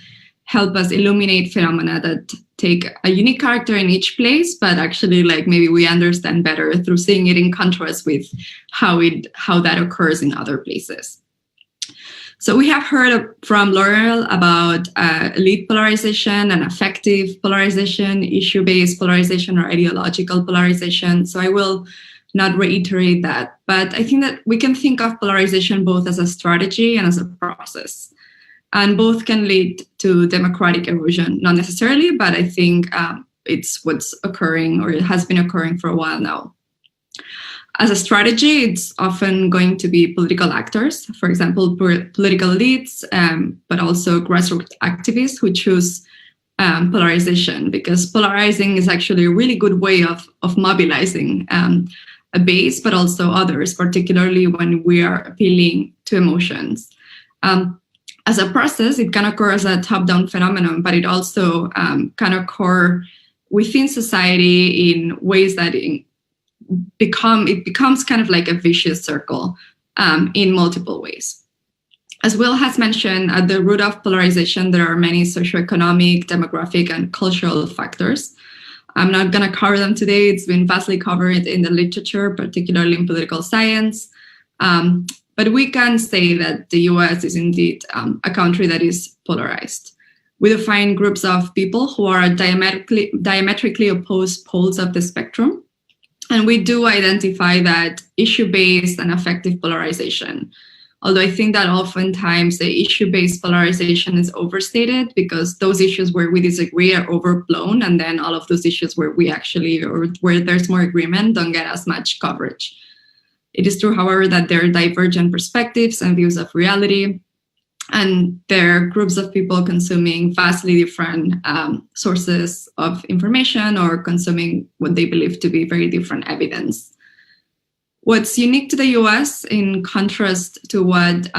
help us illuminate phenomena that take a unique character in each place, but actually maybe we understand better through seeing it in contrast with how that occurs in other places. So we have heard from Laurel about elite polarization and affective polarization, issue-based polarization, or ideological polarization. So I will not reiterate that, but I think that we can think of polarization both as a strategy and as a process. And both can lead to democratic erosion, not necessarily, but I think it's what's occurring, or it has been occurring for a while now. As a strategy, it's often going to be political actors, for example, political elites, but also grassroots activists who choose polarization, because polarizing is actually a really good way of mobilizing a base, but also others, particularly when we are appealing to emotions. As a process, it can occur as a top-down phenomenon, but it also can occur within society in ways that it becomes kind of like a vicious circle in multiple ways. As Will has mentioned, at the root of polarization, there are many socioeconomic, demographic, and cultural factors. I'm not going to cover them today. It's been vastly covered in the literature, particularly in political science. But we can say that the US is indeed a country that is polarized. We define groups of people who are diametrically opposed poles of the spectrum. And we do identify that issue-based and affective polarization. Although I think that oftentimes the issue-based polarization is overstated, because those issues where we disagree are overblown, and then all of those issues where where there's more agreement don't get as much coverage. It is true, however, that there are divergent perspectives and views of reality, and there are groups of people consuming vastly different sources of information or consuming what they believe to be very different evidence. What's unique to the US, in contrast to what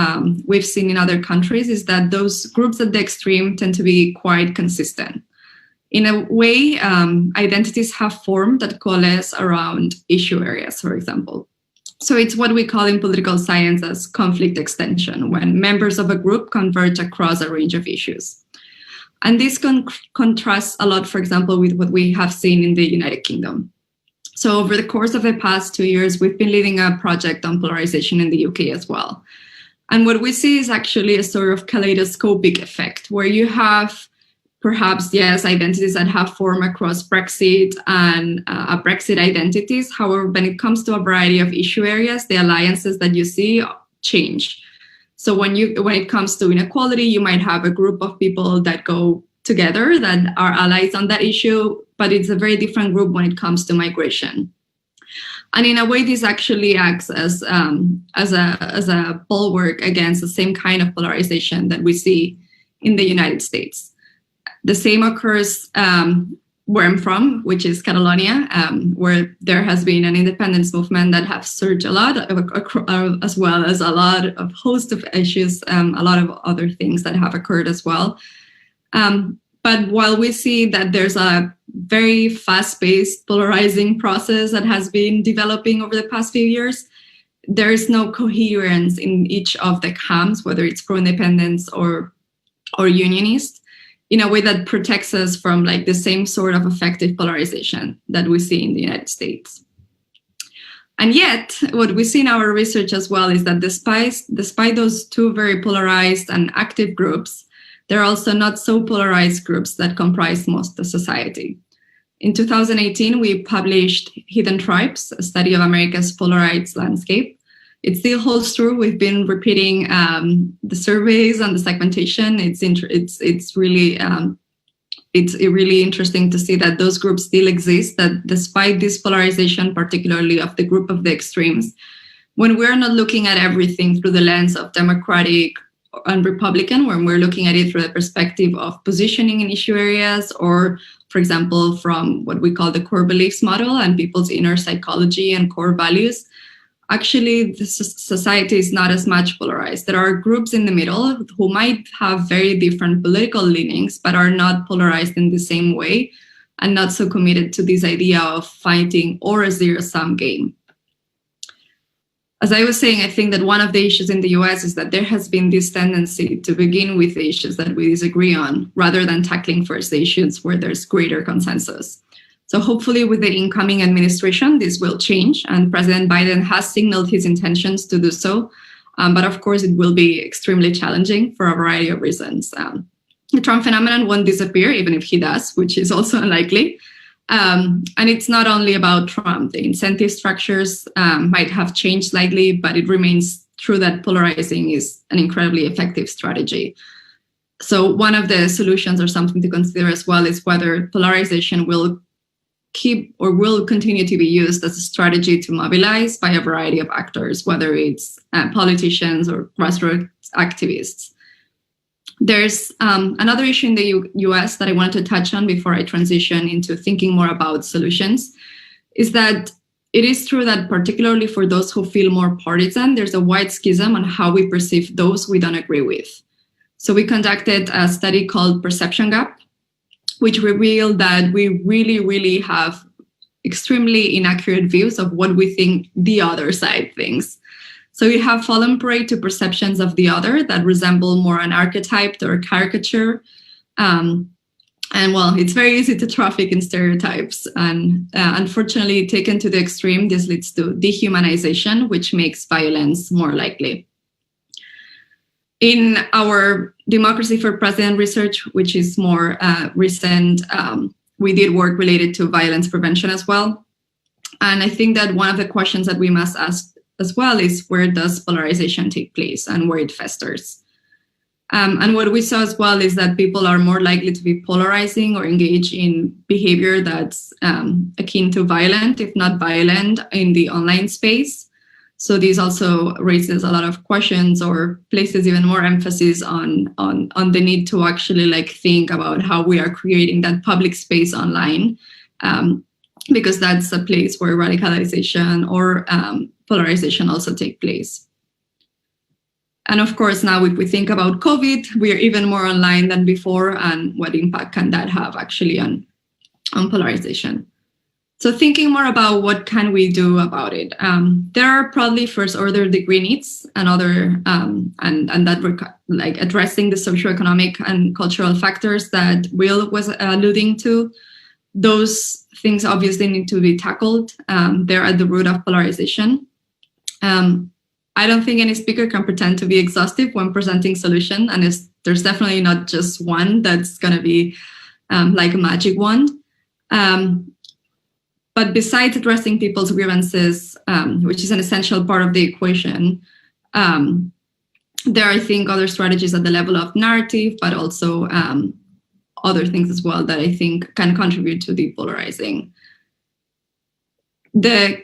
we've seen in other countries, is that those groups at the extreme tend to be quite consistent. In a way, identities have formed that coalesce around issue areas, for example. So it's what we call in political science as conflict extension, when members of a group converge across a range of issues. And this contrasts a lot, for example, with what we have seen in the United Kingdom. So over the course of the past 2 years, we've been leading a project on polarization in the UK as well. And what we see is actually a sort of kaleidoscopic effect, where you have perhaps, yes, identities that have formed across Brexit and Brexit identities. However, when it comes to a variety of issue areas, the alliances that you see change. So when it comes to inequality, you might have a group of people that go together that are allies on that issue, but it's a very different group when it comes to migration. And in a way, this actually acts as a bulwark against the same kind of polarization that we see in the United States. The same occurs where I'm from, which is Catalonia, where there has been an independence movement that have surged a lot, as well as a lot of host of issues, a lot of other things that have occurred as well. But while we see that there's a very fast-paced polarizing process that has been developing over the past few years, there is no coherence in each of the camps, whether it's pro-independence or unionist, in a way that protects us from like the same sort of effective polarization that we see in the United States. And yet, what we see in our research as well is that despite those two very polarized and active groups, there are also not so polarized groups that comprise most of society. In 2018, we published Hidden Tribes, a study of America's polarized landscape. It still holds true. We've been repeating the surveys and the segmentation. It's really interesting to see that those groups still exist, that despite this polarization, particularly of the group of the extremes, when we're not looking at everything through the lens of Democratic and Republican, when we're looking at it through the perspective of positioning in issue areas, or, for example, from what we call the core beliefs model and people's inner psychology and core values, actually the society is not as much polarized. There are groups in the middle who might have very different political leanings, but are not polarized in the same way and not so committed to this idea of fighting or a zero-sum game. As I was saying, I think that one of the issues in the US is that there has been this tendency to begin with the issues that we disagree on, rather than tackling first the issues where there's greater consensus. So hopefully with the incoming administration, this will change, and President Biden has signaled his intentions to do so. But of course, it will be extremely challenging for a variety of reasons. The Trump phenomenon won't disappear, even if he does, which is also unlikely. And it's not only about Trump. The incentive structures might have changed slightly, but it remains true that polarizing is an incredibly effective strategy. So one of the solutions, or something to consider as well, is whether polarization will keep or will continue to be used as a strategy to mobilize by a variety of actors, whether it's politicians or grassroots activists. There's another issue in the US that I wanted to touch on before I transition into thinking more about solutions, is that it is true that particularly for those who feel more partisan, there's a wide schism on how we perceive those we don't agree with. So we conducted a study called Perception Gap, which revealed that we really have extremely inaccurate views of what we think the other side thinks. So we have fallen prey to perceptions of the other that resemble more an archetype or a caricature. And well, it's very easy to traffic in stereotypes. And unfortunately, taken to the extreme, this leads to dehumanization, which makes violence more likely. In our Democracy for President research, which is more recent, we did work related to violence prevention as well. And I think that one of the questions that we must ask as well is, where does polarization take place and where it festers? And what we saw as well is that people are more likely to be polarizing or engage in behavior that's akin to violent, if not violent, in the online space. So this also raises a lot of questions, or places even more emphasis on the need to actually like think about how we are creating that public space online, because that's a place where radicalization or polarization also take place. And of course, now if we think about COVID, we are even more online than before, and what impact can that have actually on polarization? So thinking more about what can we do about it, there are probably first order degree needs and other, and that like addressing the socioeconomic and cultural factors that Will was alluding to. Those things obviously need to be tackled. They're at the root of polarization. I don't think any speaker can pretend to be exhaustive when presenting solution, and there's definitely not just one that's going to be like a magic wand. But besides addressing people's grievances, which is an essential part of the equation, there are, I think, other strategies at the level of narrative, but also other things as well that I think can contribute to depolarizing. The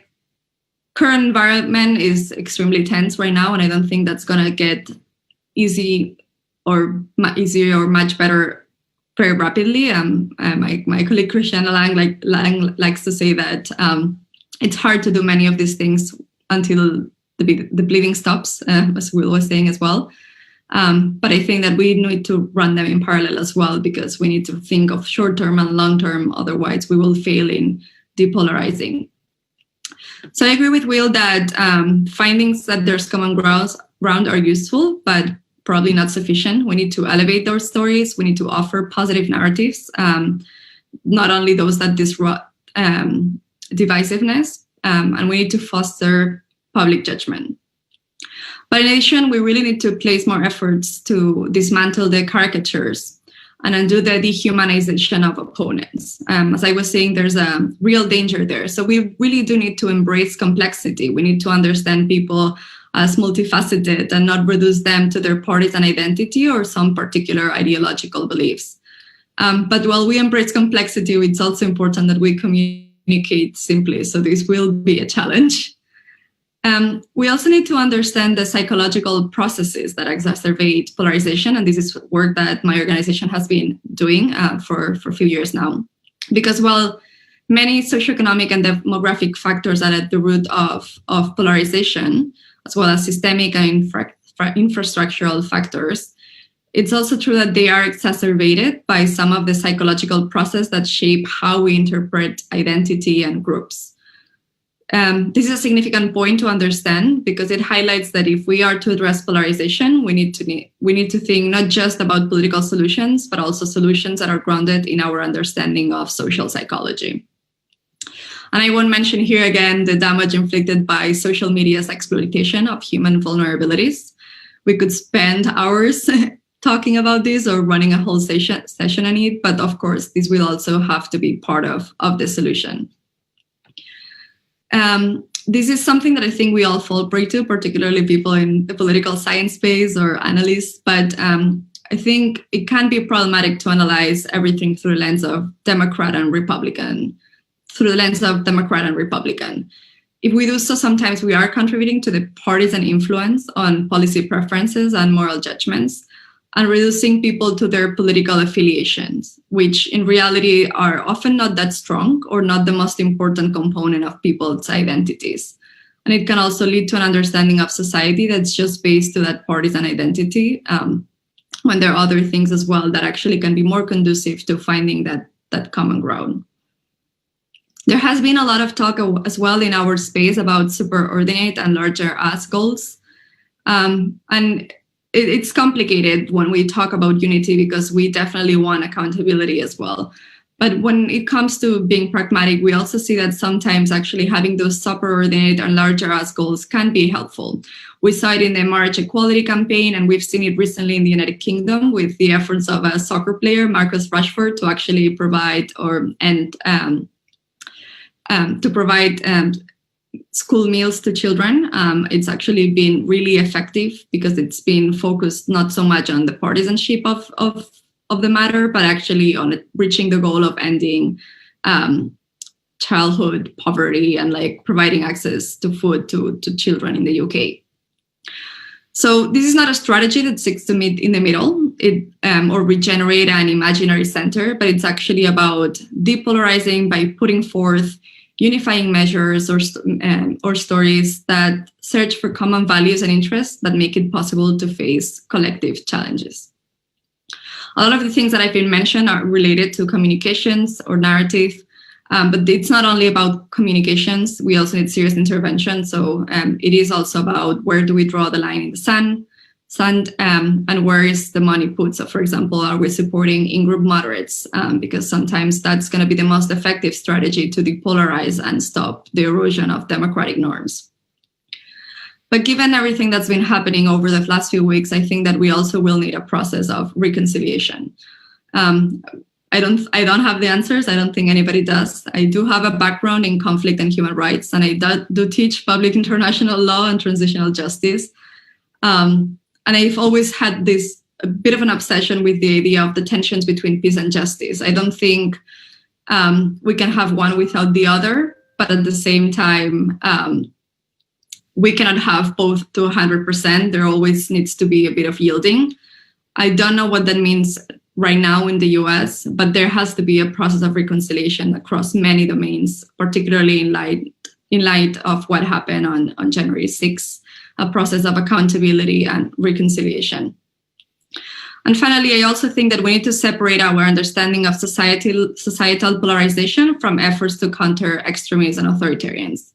current environment is extremely tense right now, and I don't think that's going to get easier or much better very rapidly. My colleague Christiana Lang likes to say that it's hard to do many of these things until the bleeding stops, as Will was saying as well. But I think that we need to run them in parallel as well, because we need to think of short-term and long-term, otherwise we will fail in depolarizing. So I agree with Will that findings that there's common ground are useful, but probably not sufficient. We need to elevate those stories. We need to offer positive narratives, not only those that disrupt divisiveness, and we need to foster public judgment. But in addition, we really need to place more efforts to dismantle the caricatures and undo the dehumanization of opponents. As I was saying, there's a real danger there. So we really do need to embrace complexity. We need to understand people as multifaceted and not reduce them to their partisan identity or some particular ideological beliefs. But while we embrace complexity, it's also important that we communicate simply. So this will be a challenge. We also need to understand the psychological processes that exacerbate polarization. And this is work that my organization has been doing for a few years now. Because while many socioeconomic and demographic factors are at the root of polarization, as well as systemic and infrastructural factors, it's also true that they are exacerbated by some of the psychological processes that shape how we interpret identity and groups. This is a significant point to understand, because it highlights that if we are to address polarization, we need to think not just about political solutions, but also solutions that are grounded in our understanding of social psychology. And I won't mention here again the damage inflicted by social media's exploitation of human vulnerabilities. We could spend hours talking about this or running a whole session on it, but of course, this will also have to be part of the solution. This is something that I think we all fall prey to, particularly people in the political science space or analysts, but I think it can be problematic to analyze everything through the lens of Democrat and Republican. If we do so, sometimes we are contributing to the partisan influence on policy preferences and moral judgments, and reducing people to their political affiliations, which in reality are often not that strong or not the most important component of people's identities. And it can also lead to an understanding of society that's just based to that partisan identity, when there are other things as well that actually can be more conducive to finding that common ground. There has been a lot of talk as well in our space about superordinate and larger as goals. And it's complicated when we talk about unity, because we definitely want accountability as well. But when it comes to being pragmatic, we also see that sometimes actually having those superordinate and larger as goals can be helpful. We saw it in the marriage equality campaign, and we've seen it recently in the United Kingdom with the efforts of a soccer player, Marcus Rashford, to actually provide school meals to children. It's actually been really effective because it's been focused not so much on the partisanship of the matter, but actually on reaching the goal of ending childhood poverty and providing access to food to children in the UK. So this is not a strategy that seeks to meet in the middle or regenerate an imaginary center, but it's actually about depolarizing by putting forth unifying measures or stories that search for common values and interests that make it possible to face collective challenges. A lot of the things that I've been mentioned are related to communications or narrative, but it's not only about communications. We also need serious intervention. So it is also about where do we draw the line in the sand, and where is the money put? So for example, are we supporting in-group moderates? Because sometimes that's going to be the most effective strategy to depolarize and stop the erosion of democratic norms. But given everything that's been happening over the last few weeks, I think that we also will need a process of reconciliation. I don't have the answers. I don't think anybody does. I do have a background in conflict and human rights, and I do teach public international law and transitional justice. And I've always had a bit of an obsession with the idea of the tensions between peace and justice. I don't think we can have one without the other, but at the same time, we cannot have both to 100%. There always needs to be a bit of yielding. I don't know what that means right now in the US, but there has to be a process of reconciliation across many domains, particularly in light of what happened on January 6th, a process of accountability and reconciliation. And finally, I also think that we need to separate our understanding of societal polarization from efforts to counter extremists and authoritarians.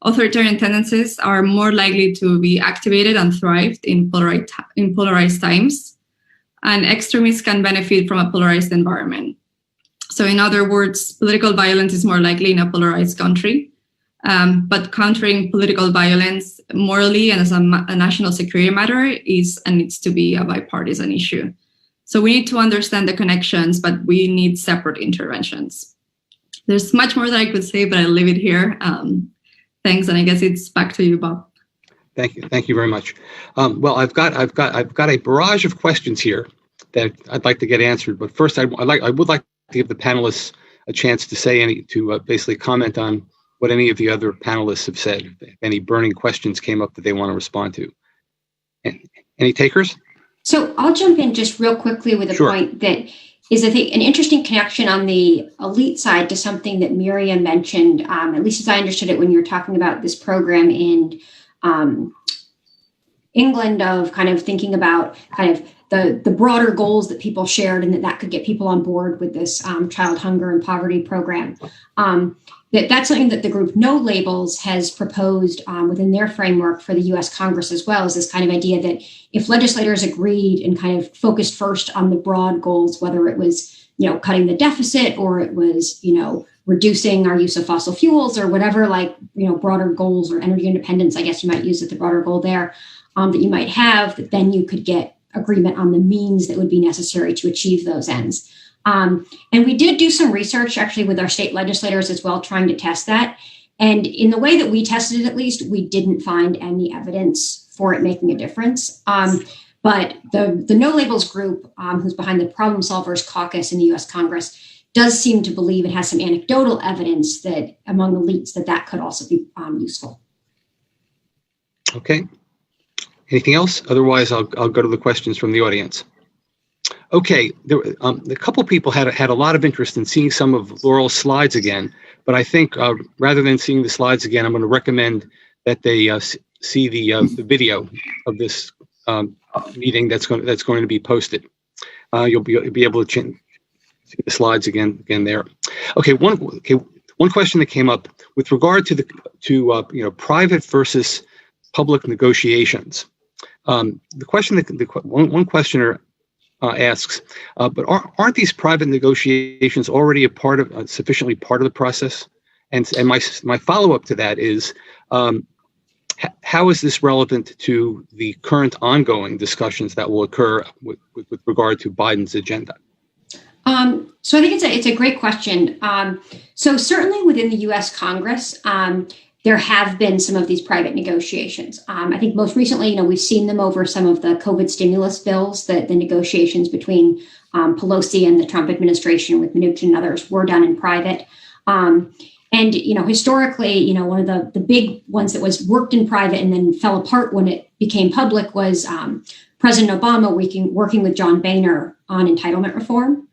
Authoritarian tendencies are more likely to be activated and thrive in polarized times, and extremists can benefit from a polarized environment. So in other words, political violence is more likely in a polarized country, but countering political violence morally and as a national security matter is and needs to be a bipartisan issue. So we need to understand the connections, but we need separate interventions. There's much more that I could say, but I'll leave it here. Thanks, and I guess it's back to you, Bob. Thank you very much. Well, I've got a barrage of questions here that I'd like to get answered. But first, I would like to give the panelists a chance to basically comment on what any of the other panelists have said. If any burning questions came up that they want to respond to. Any takers? So I'll jump in just real quickly with a point that is, I think, an interesting connection on the elite side to something that Miriam mentioned, at least as I understood it when you were talking about this program in England, of kind of thinking about kind of the broader goals that people shared, and that could get people on board with this child hunger and poverty program. That's something that the group No Labels has proposed within their framework for the US Congress as well, is this kind of idea that if legislators agreed and kind of focused first on the broad goals, whether it was, cutting the deficit or it was, reducing our use of fossil fuels or whatever, broader goals, or energy independence, I guess you might use it, the broader goal there, that you might have, that then you could get agreement on the means that would be necessary to achieve those ends. And we did do some research actually with our state legislators as well, trying to test that. And in the way that we tested it, at least, we didn't find any evidence for it making a difference. But the No Labels group, who's behind the Problem Solvers Caucus in the US Congress, does seem to believe it has some anecdotal evidence that among elites that could also be useful. Okay. Anything else? Otherwise, I'll go to the questions from the audience. Okay, a couple people had a lot of interest in seeing some of Laurel's slides again, but I think rather than seeing the slides again, I'm going to recommend that they see the video of this meeting that's going to be posted. You'll be able to see the slides again there. Okay, one question that came up with regard to private versus public negotiations. The question one questioner asks, but aren't these private negotiations already sufficiently part of the process? And my follow-up to that is, how is this relevant to the current ongoing discussions that will occur with regard to Biden's agenda? So I think it's a great question. So certainly within the U.S. Congress, there have been some of these private negotiations. I think most recently, we've seen them over some of the COVID stimulus bills, the negotiations between Pelosi and the Trump administration with Mnuchin and others were done in private. And, historically, one of the big ones that was worked in private and then fell apart when it became public was President Obama working with John Boehner on entitlement reform.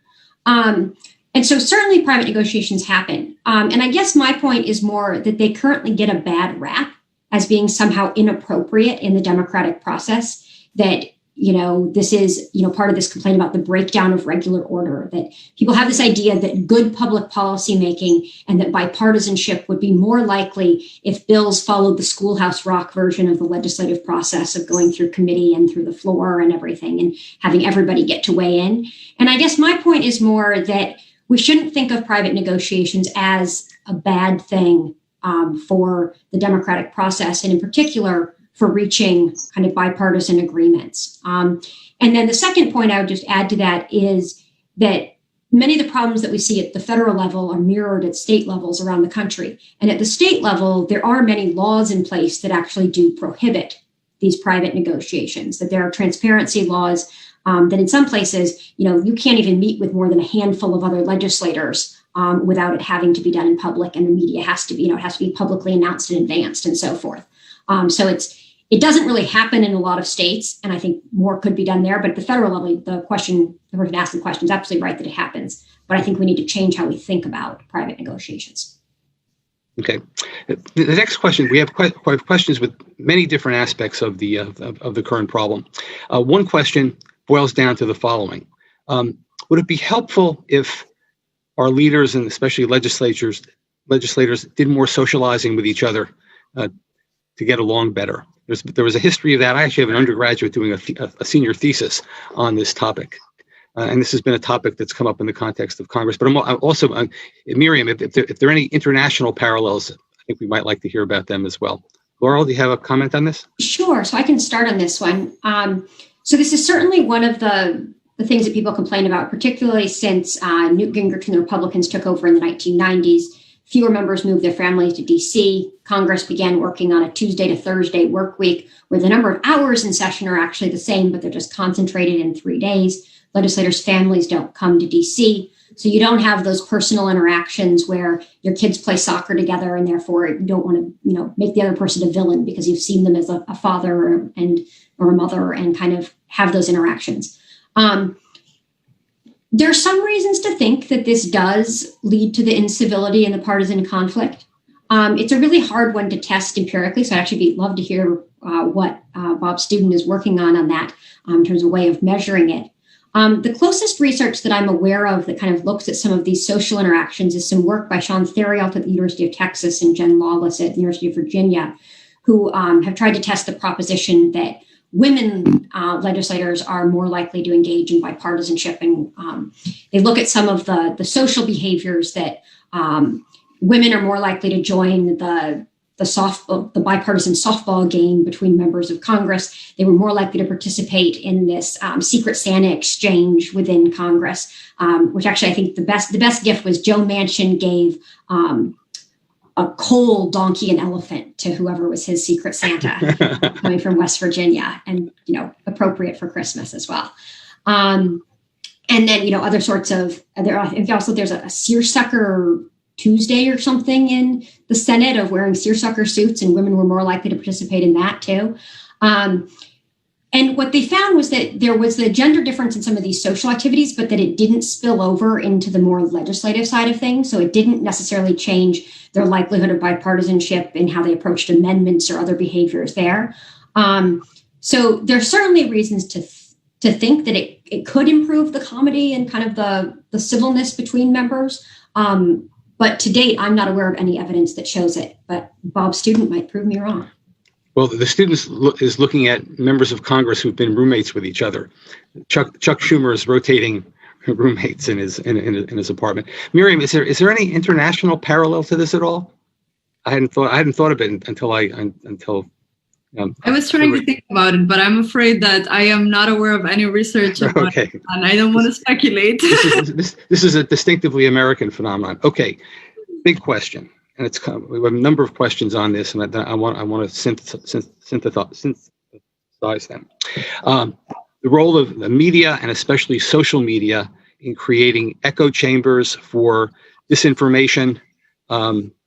And so certainly private negotiations happen. And I guess my point is more that they currently get a bad rap as being somehow inappropriate in the democratic process, that, this is, part of this complaint about the breakdown of regular order, that people have this idea that good public policy making and that bipartisanship would be more likely if bills followed the Schoolhouse Rock version of the legislative process of going through committee and through the floor and everything and having everybody get to weigh in. And I guess my point is more that we shouldn't think of private negotiations as a bad thing for the democratic process, and in particular for reaching kind of bipartisan agreements. And then the second point I would just add to that is that many of the problems that we see at the federal level are mirrored at state levels around the country. And at the state level, there are many laws in place that actually do prohibit these private negotiations, that there are transparency laws that in some places, you can't even meet with more than a handful of other legislators without it having to be done in public, and the media has to be, it has to be publicly announced in advance and so forth. So it doesn't really happen in a lot of states, and I think more could be done there. But at the federal level, the person asking the question is absolutely right that it happens. But I think we need to change how we think about private negotiations. Okay. The next question, we have questions with many different aspects of the current problem. One question boils down to the following. Would it be helpful if our leaders and especially legislators did more socializing with each other to get along better? There was a history of that. I actually have an undergraduate doing a senior thesis on this topic. And this has been a topic that's come up in the context of Congress. But I'm also, Miriam, if there are any international parallels, I think we might like to hear about them as well. Laurel, do you have a comment on this? Sure. So I can start on this one. So this is certainly one of the things that people complain about, particularly since Newt Gingrich and the Republicans took over in the 1990s. Fewer members moved their families to D.C. Congress began working on a Tuesday to Thursday work week, where the number of hours in session are actually the same, but they're just concentrated in 3 days. Legislators' families don't come to D.C., so you don't have those personal interactions where your kids play soccer together and therefore you don't want to, make the other person a villain because you've seen them as a father or a mother and kind of have those interactions. There are some reasons to think that this does lead to the incivility and the partisan conflict. It's a really hard one to test empirically, so I'd actually love to hear what Bob Student is working on that in terms of a way of measuring it. The closest research that I'm aware of that kind of looks at some of these social interactions is some work by Sean Theriault at the University of Texas and Jen Lawless at the University of Virginia, who have tried to test the proposition that women legislators are more likely to engage in bipartisanship. And they look at some of the social behaviors that women are more likely to join the bipartisan softball game between members of Congress. They were more likely to participate in this Secret Santa exchange within Congress, which actually I think the best gift was Joe Manchin gave a coal, donkey, and elephant to whoever was his Secret Santa coming from West Virginia, and appropriate for Christmas as well. And then other sorts of there's a seersucker Tuesday or something in the Senate of wearing seersucker suits, and women were more likely to participate in that too. And what they found was that there was a gender difference in some of these social activities, but that it didn't spill over into the more legislative side of things. So it didn't necessarily change their likelihood of bipartisanship in how they approached amendments or other behaviors there. So there's certainly reasons to think that it could improve the comedy and kind of the civilness between members. But to date, I'm not aware of any evidence that shows it. But Bob Student might prove me wrong. Well, the student is looking at members of Congress who've been roommates with each other. Chuck Schumer is rotating roommates in his apartment. Miriam, is there any international parallel to this at all? I hadn't thought of it until I was trying to think about it, but I'm afraid that I am not aware of any research about it, and I don't want to speculate. This is a distinctly American phenomenon. Okay, big question. And we have a number of questions on this, and I want to synthesize them. The role of the media, and especially social media, in creating echo chambers for disinformation,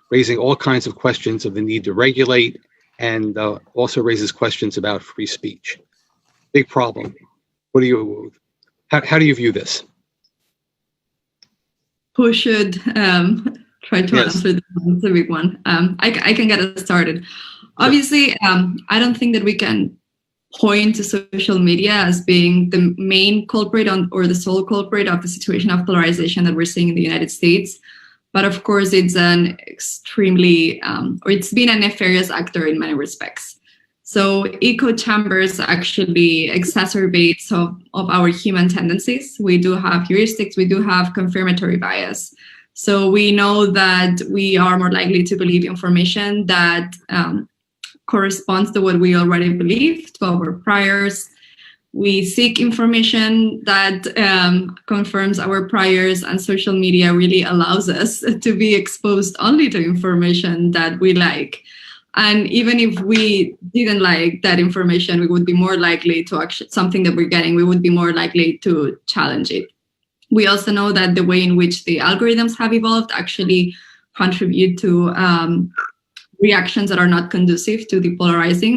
raising all kinds of questions of the need to regulate, and also raises questions about free speech. Big problem. How do you view this? Who should try to answer this? It's a big one. I can get us started. Obviously, I don't think that we can point to social media as being the main culprit or the sole culprit of the situation of polarization that we're seeing in the United States. But of course, it's an extremely, or it's been a nefarious actor in many respects. So echo chambers actually exacerbate some of our human tendencies. We do have heuristics, we do have confirmatory bias. So we know that we are more likely to believe information that corresponds to what we already believe, to our priors. We seek information that confirms our priors, and social media really allows us to be exposed only to information that we like. And even if we didn't like that information, we would be more likely to something that we're getting, we would be more likely to challenge it. We also know that the way in which the algorithms have evolved actually contribute to reactions that are not conducive to depolarizing,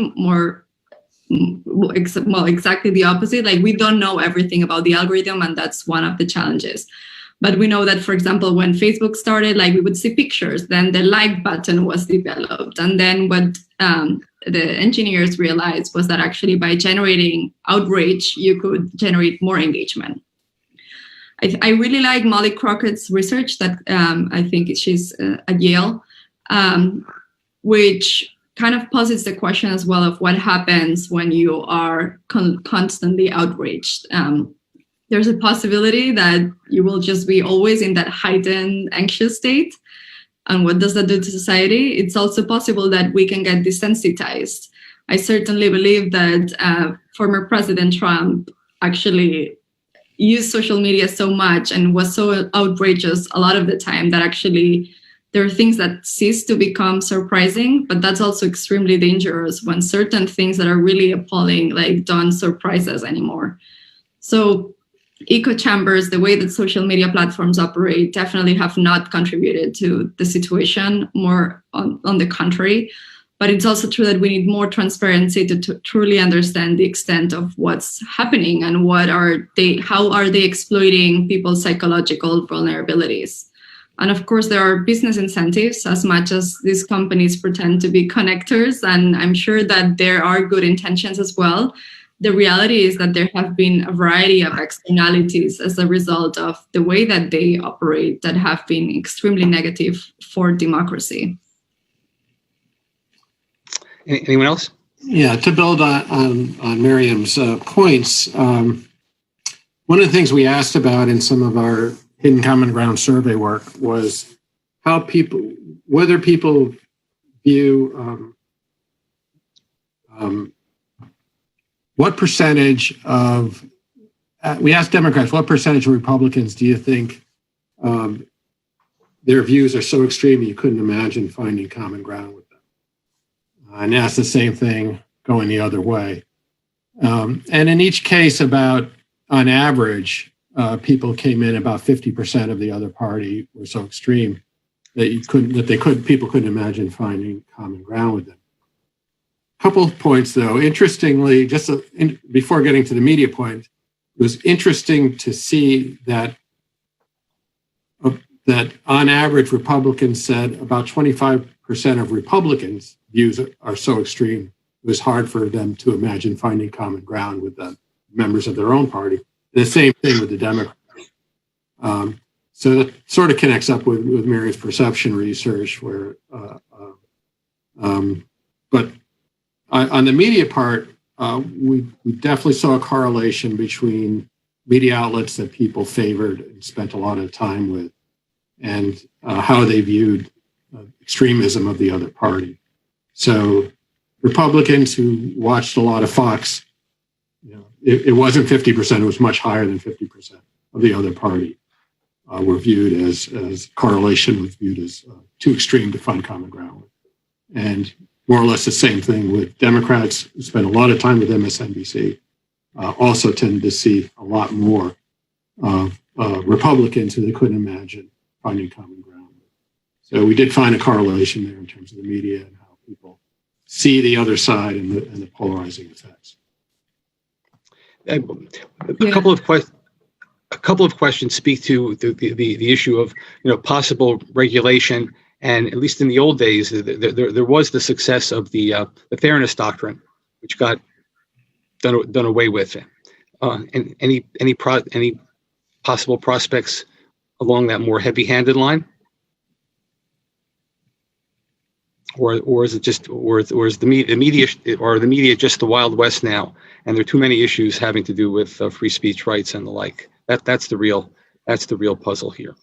exactly the opposite. Like, we don't know everything about the algorithm, and that's one of the challenges. But we know that, for example, when Facebook started, like, we would see pictures, then the like button was developed. And then what the engineers realized was that actually by generating outrage, you could generate more engagement. I really like Molly Crockett's research that I think she's at Yale, which kind of posits the question as well of what happens when you are constantly outraged. There's a possibility that you will just be always in that heightened anxious state. And what does that do to society? It's also possible that we can get desensitized. I certainly believe that former President Trump actually used social media so much and was so outrageous a lot of the time that actually there are things that cease to become surprising, but that's also extremely dangerous when certain things that are really appalling, like, don't surprise us anymore. So echo chambers, the way that social media platforms operate, definitely have not contributed to the situation, more on the contrary. But it's also true that we need more transparency to truly understand the extent of what's happening and how are they exploiting people's psychological vulnerabilities. And of course, there are business incentives as much as these companies pretend to be connectors. And I'm sure that there are good intentions as well. The reality is that there have been a variety of externalities as a result of the way that they operate that have been extremely negative for democracy. Anyone else? Yeah, to build on Miriam's points, one of the things we asked about in some of our Hidden Common Ground survey work was whether people view what percentage of, we asked Democrats, what percentage of Republicans do you think their views are so extreme you couldn't imagine finding common ground with them? And asked the same thing going the other way. And in each case, on average, people came in about 50% of the other party were so extreme that people couldn't imagine finding common ground with them. Couple of points, though. Interestingly, before getting to the media point, it was interesting to see that on average, Republicans said about 25% of Republicans' views are so extreme it was hard for them to imagine finding common ground with the members of their own party. The same thing with the Democrats. So that sort of connects up with Miriam's perception research, where, but on the media part, we definitely saw a correlation between media outlets that people favored and spent a lot of time with and how they viewed extremism of the other party. So Republicans who watched a lot of Fox, it wasn't 50%, it was much higher than 50% of the other party were viewed as correlation was viewed as too extreme to find common ground with. And more or less the same thing with Democrats who spent a lot of time with MSNBC, also tended to see a lot more of Republicans who they couldn't imagine finding common ground with. So we did find a correlation there in terms of the media and how people see the other side and the polarizing effects. A couple of questions speak to the issue of possible regulation. And at least in the old days, there was the success of the fairness doctrine, which got done away with. And any possible prospects along that more heavy-handed line, or is it just, or is the media just the Wild West now? And there are too many issues having to do with free speech rights and the like. That's the real puzzle here.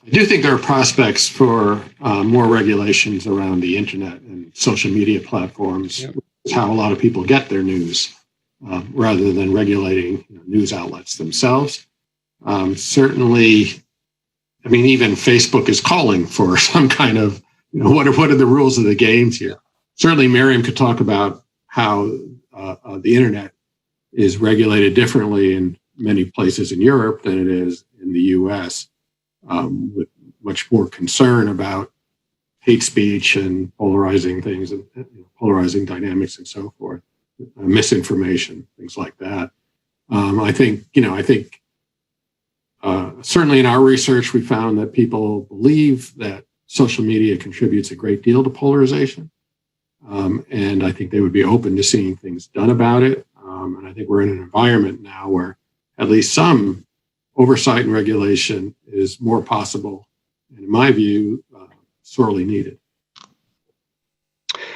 I do think there are prospects for more regulations around the internet and social media platforms. Yeah. It's how a lot of people get their news, rather than regulating news outlets themselves. Certainly, I mean, even Facebook is calling for some kind of, what are the rules of the games here? Certainly, Miriam could talk about how the internet is regulated differently in many places in Europe than it is in the U.S., with much more concern about hate speech and polarizing things and polarizing dynamics and so forth, misinformation, things like that. I think certainly in our research, we found that people believe that social media contributes a great deal to polarization. And I think they would be open to seeing things done about it. And I think we're in an environment now where at least some oversight and regulation is more possible, and in my view, sorely needed.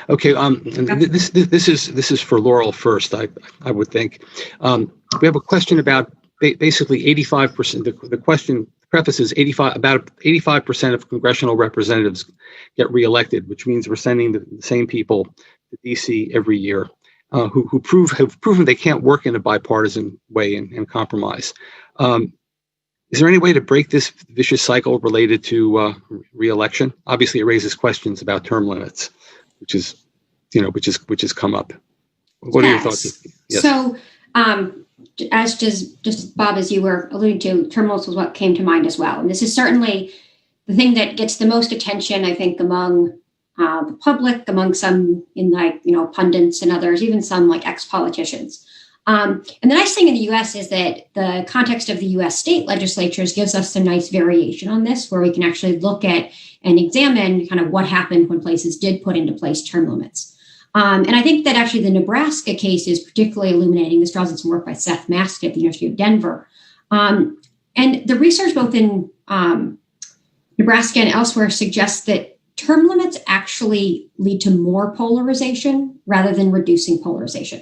Okay, this is for Laurel first, I would think. We have a question about basically 85%. The question prefaces about 85% of congressional representatives get reelected, which means we're sending the same people to DC every year who have proven they can't work in a bipartisan way and compromise. Is there any way to break this vicious cycle related to reelection? Obviously, it raises questions about term limits, which has come up. What are your thoughts? Yes. So, as just Bob, as you were alluding to, term limits was what came to mind as well, and this is certainly the thing that gets the most attention, I think, among the public, among some in pundits and others, even some like ex-politicians. And the nice thing in the U.S. is that the context of the U.S. state legislatures gives us some nice variation on this, where we can actually look at and examine kind of what happened when places did put into place term limits. And I think that actually the Nebraska case is particularly illuminating. This draws on some work by Seth Maskey at the University of Denver. And the research both in Nebraska and elsewhere suggests that term limits actually lead to more polarization rather than reducing polarization.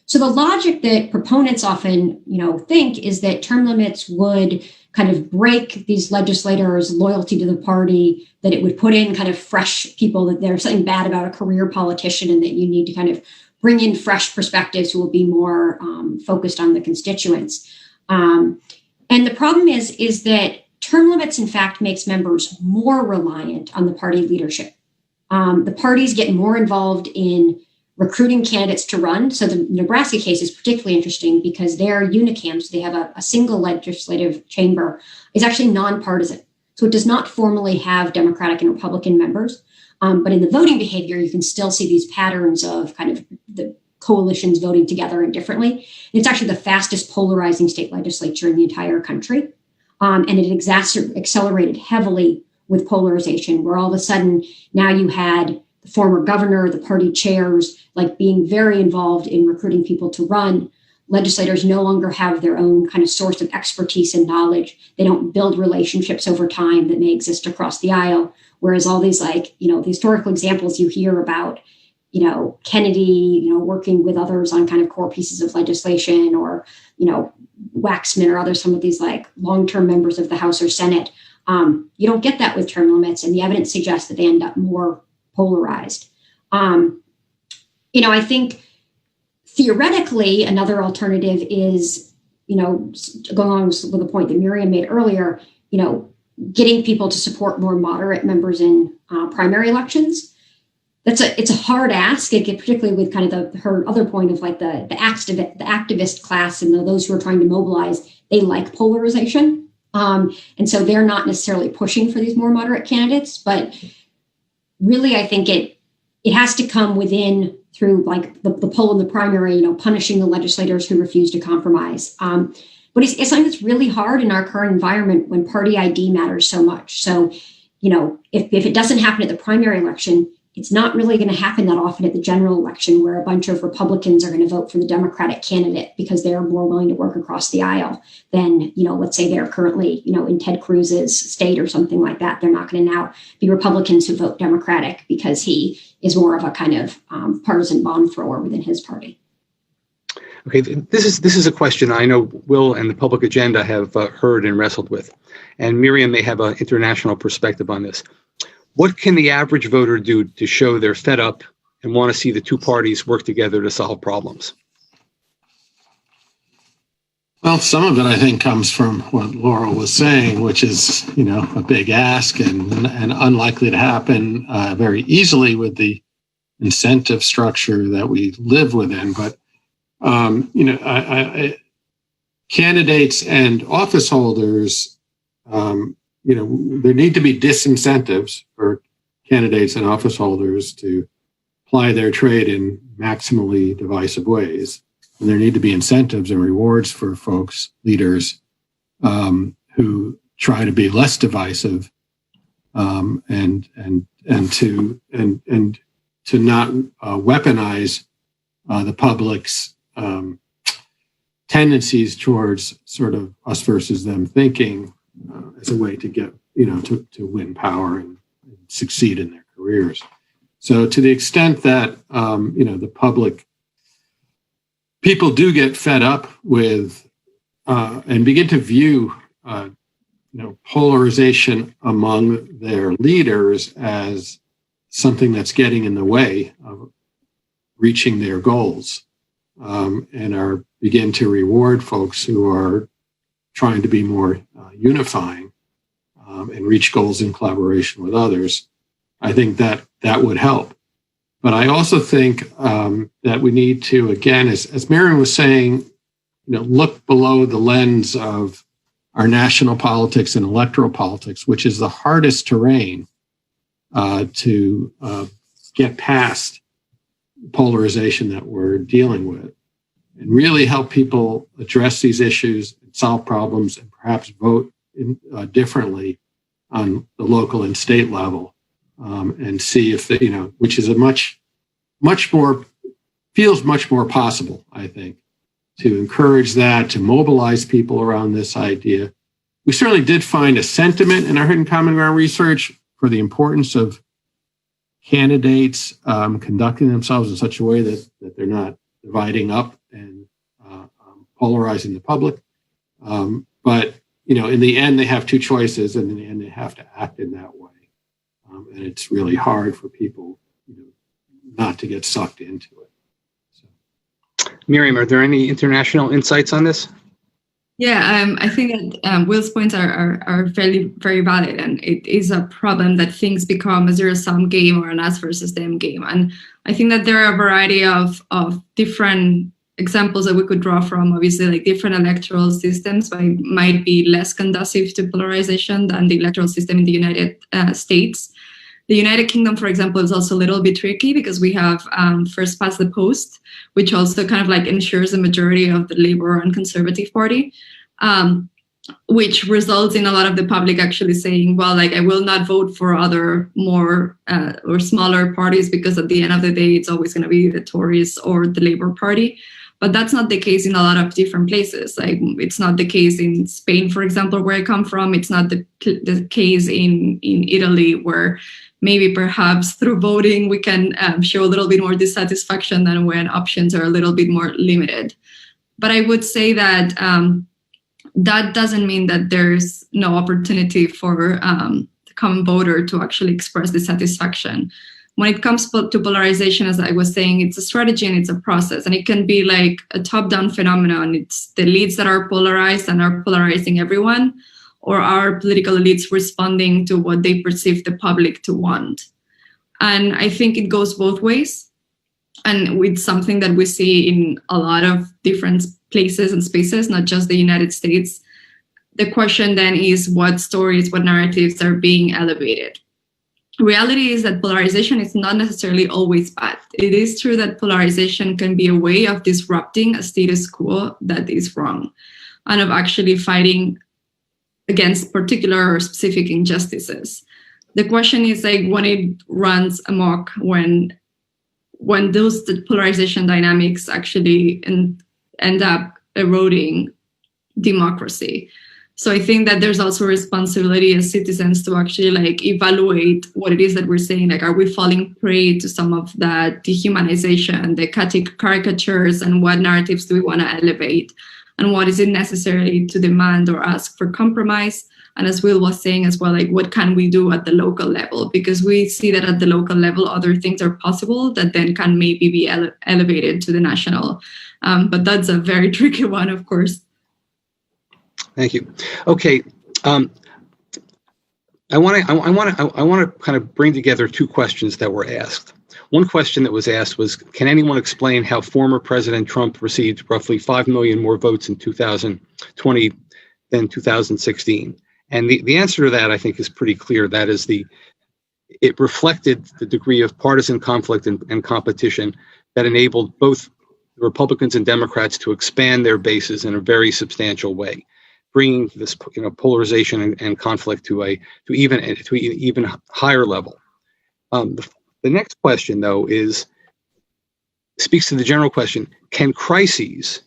So the logic that proponents often, think is that term limits would kind of break these legislators' loyalty to the party, that it would put in kind of fresh people, that there's something bad about a career politician and that you need to kind of bring in fresh perspectives who will be more focused on the constituents. And the problem is that term limits, in fact, makes members more reliant on the party leadership. The parties get more involved in recruiting candidates to run. So the Nebraska case is particularly interesting because their unicam, so they have a single legislative chamber, is actually nonpartisan. So it does not formally have Democratic and Republican members. But in the voting behavior, you can still see these patterns of kind of the coalitions voting together and differently. And it's actually the fastest polarizing state legislature in the entire country. And it accelerated heavily with polarization, where all of a sudden now you had the former governor, the party chairs, like being very involved in recruiting people to run. Legislators no longer have their own kind of source of expertise and knowledge. They don't build relationships over time that may exist across the aisle. Whereas all these the historical examples you hear about, Kennedy, working with others on kind of core pieces of legislation, or, Waxman or some of these like long-term members of the House or Senate. You don't get that with term limits, and the evidence suggests that they end up more polarized. I think theoretically, another alternative is, going on with the point that Miriam made earlier, getting people to support more moderate members in primary elections. It's a hard ask, particularly with kind of her other point of like the activist class and those who are trying to mobilize. They like polarization, and so they're not necessarily pushing for these more moderate candidates. But really, I think it has to come within through like the poll in the primary, punishing the legislators who refuse to compromise. But it's something that's really hard in our current environment when party ID matters so much. So, if it doesn't happen at the primary election, it's not really going to happen that often at the general election, where a bunch of Republicans are going to vote for the Democratic candidate because they're more willing to work across the aisle than, let's say they're currently, in Ted Cruz's state or something like that. They're not going to now be Republicans who vote Democratic because he is more of a kind of partisan bomb thrower within his party. Okay, this is a question I know Will and the Public Agenda have heard and wrestled with, and Miriam may have an international perspective on this. What can the average voter do to show they're fed up and want to see the two parties work together to solve problems? Well, some of it, I think, comes from what Laurel was saying, which is, a big ask and unlikely to happen very easily with the incentive structure that we live within. But, candidates and office holders, there need to be disincentives for candidates and office holders to ply their trade in maximally divisive ways. And there need to be incentives and rewards for folks, leaders, who try to be less divisive, and to not weaponize the public's tendencies towards sort of us versus them thinking as a way to get, to win power and succeed in their careers. So to the extent that, the people do get fed up with and begin to view, polarization among their leaders as something that's getting in the way of reaching their goals, and begin to reward folks who are trying to be more unifying and reach goals in collaboration with others. I think that would help. But I also think that we need to, again, as Miriam was saying, look below the lens of our national politics and electoral politics, which is the hardest terrain to get past polarization that we're dealing with, and really help people address these issues and solve problems and perhaps vote differently on the local and state level, and see if which is a much more possible, I think, to encourage that, to mobilize people around this idea. We certainly did find a sentiment in our Hidden Common Ground research for the importance of candidates conducting themselves in such a way that they're not dividing up and polarizing the public. But, in the end, they have two choices, and in the end, they have to act in that way. And it's really hard for people, not to get sucked into it. So. Miriam, are there any international insights on this? Yeah, I think that Will's points are very, very valid, and it is a problem that things become a zero-sum game or an us versus them game. And I think that there are a variety of different examples that we could draw from. Obviously, like different electoral systems might be less conducive to polarization than the electoral system in the United States. The United Kingdom, for example, is also a little bit tricky because we have first past the post, which also kind of like ensures a majority of the Labour and Conservative Party, which results in a lot of the public actually saying, well, like I will not vote for other more or smaller parties because at the end of the day, it's always going to be the Tories or the Labour Party. But that's not the case in a lot of different places. Like it's not the case in Spain, for example, where I come from. It's not the case in Italy, where maybe perhaps through voting, we can show a little bit more dissatisfaction than when options are a little bit more limited. But I would say that that doesn't mean that there's no opportunity for the common voter to actually express dissatisfaction. When it comes to polarization, as I was saying, it's a strategy and it's a process, and it can be like a top-down phenomenon. It's the elites that are polarized and are polarizing everyone, or are political elites responding to what they perceive the public to want. And I think it goes both ways. And it's something that we see in a lot of different places and spaces, not just the United States. The question then is what stories, what narratives are being elevated. Reality is that polarization is not necessarily always bad. It is true that polarization can be a way of disrupting a status quo that is wrong, and of actually fighting against particular or specific injustices. The question is like when it runs amok, when those polarization dynamics actually end up eroding democracy. So I think that there's also a responsibility as citizens to actually like evaluate what it is that we're saying. Like, are we falling prey to some of that dehumanization, the caricatures, and what narratives do we want to elevate? And what is it necessary to demand or ask for compromise? And as Will was saying as well, like what can we do at the local level? Because we see that at the local level, other things are possible that then can maybe be elevated to the national. But that's a very tricky one, of course. Thank you. Okay, I want to kind of bring together two questions that were asked. One question that was asked was, can anyone explain how former President Trump received roughly 5 million more votes in 2020 than 2016? And the answer to that, I think, is pretty clear. That is the it reflected the degree of partisan conflict and competition that enabled both Republicans and Democrats to expand their bases in a very substantial way, bringing this polarization and conflict to an even higher level. The next question, though, speaks to the general question: can crises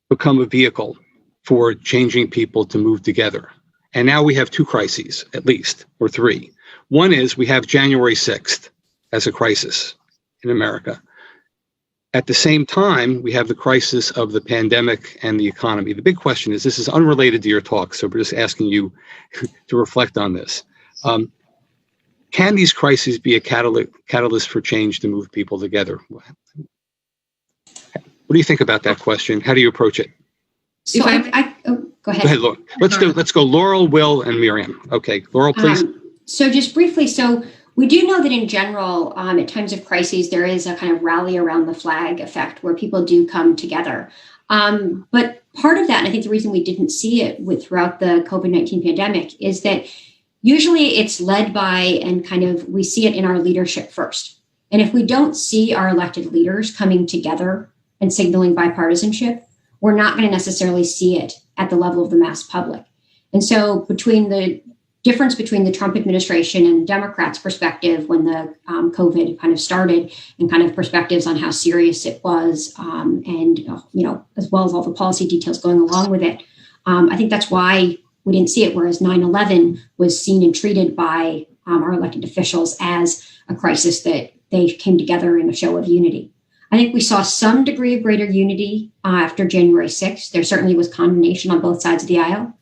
become a vehicle for changing people to move together? And now we have two crises, at least, or three. One is we have January 6th as a crisis in America. At the same time, we have the crisis of the pandemic and the economy. The big question is, this is unrelated to your talk, so we're just asking you to reflect on this. Can these crises be a catalyst for change to move people together? What do you think about that question? How do you approach it? So go ahead. Go ahead, Laurel. Let's go Laurel, Will, and Miriam. Okay, Laurel, please. So just briefly, we do know that in general, at times of crises, there is a kind of rally around the flag effect where people do come together. But part of that, and I think the reason we didn't see it throughout the COVID-19 pandemic, is that usually it's led by and we see it in our leadership first. And if we don't see our elected leaders coming together and signaling bipartisanship, we're not going to necessarily see it at the level of the mass public. And so between the difference between the Trump administration and Democrats' perspective when the COVID kind of started, and perspectives on how serious it was, and as well as all the policy details going along with it, I think that's why we didn't see it. Whereas 9/11 was seen and treated by our elected officials as a crisis that they came together in a show of unity. I think we saw some degree of greater unity after January 6th. There certainly was condemnation on both sides of the aisle.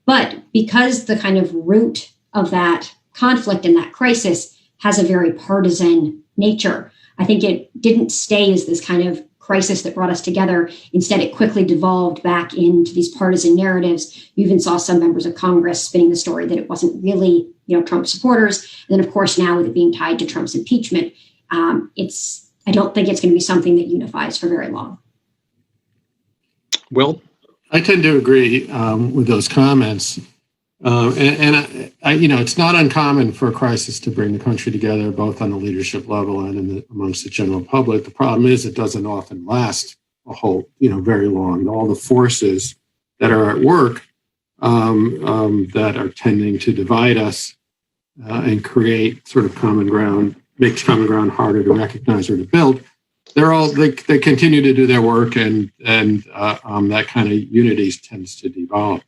But because the kind of root of that conflict and that crisis has a very partisan nature, I think it didn't stay as this kind of crisis that brought us together. Instead, it quickly devolved back into these partisan narratives. You even saw some members of Congress spinning the story that it wasn't really, Trump supporters. And then, of course, now with it being tied to Trump's impeachment, I don't think it's going to be something that unifies for very long. Will? I tend to agree with those comments. It's not uncommon for a crisis to bring the country together, both on the leadership level and amongst the general public. The problem is it doesn't often last a whole, very long. All the forces that are at work that are tending to divide us and create sort of common ground, makes common ground harder to recognize or to build. They continue to do their work, and that kind of unity tends to devolve.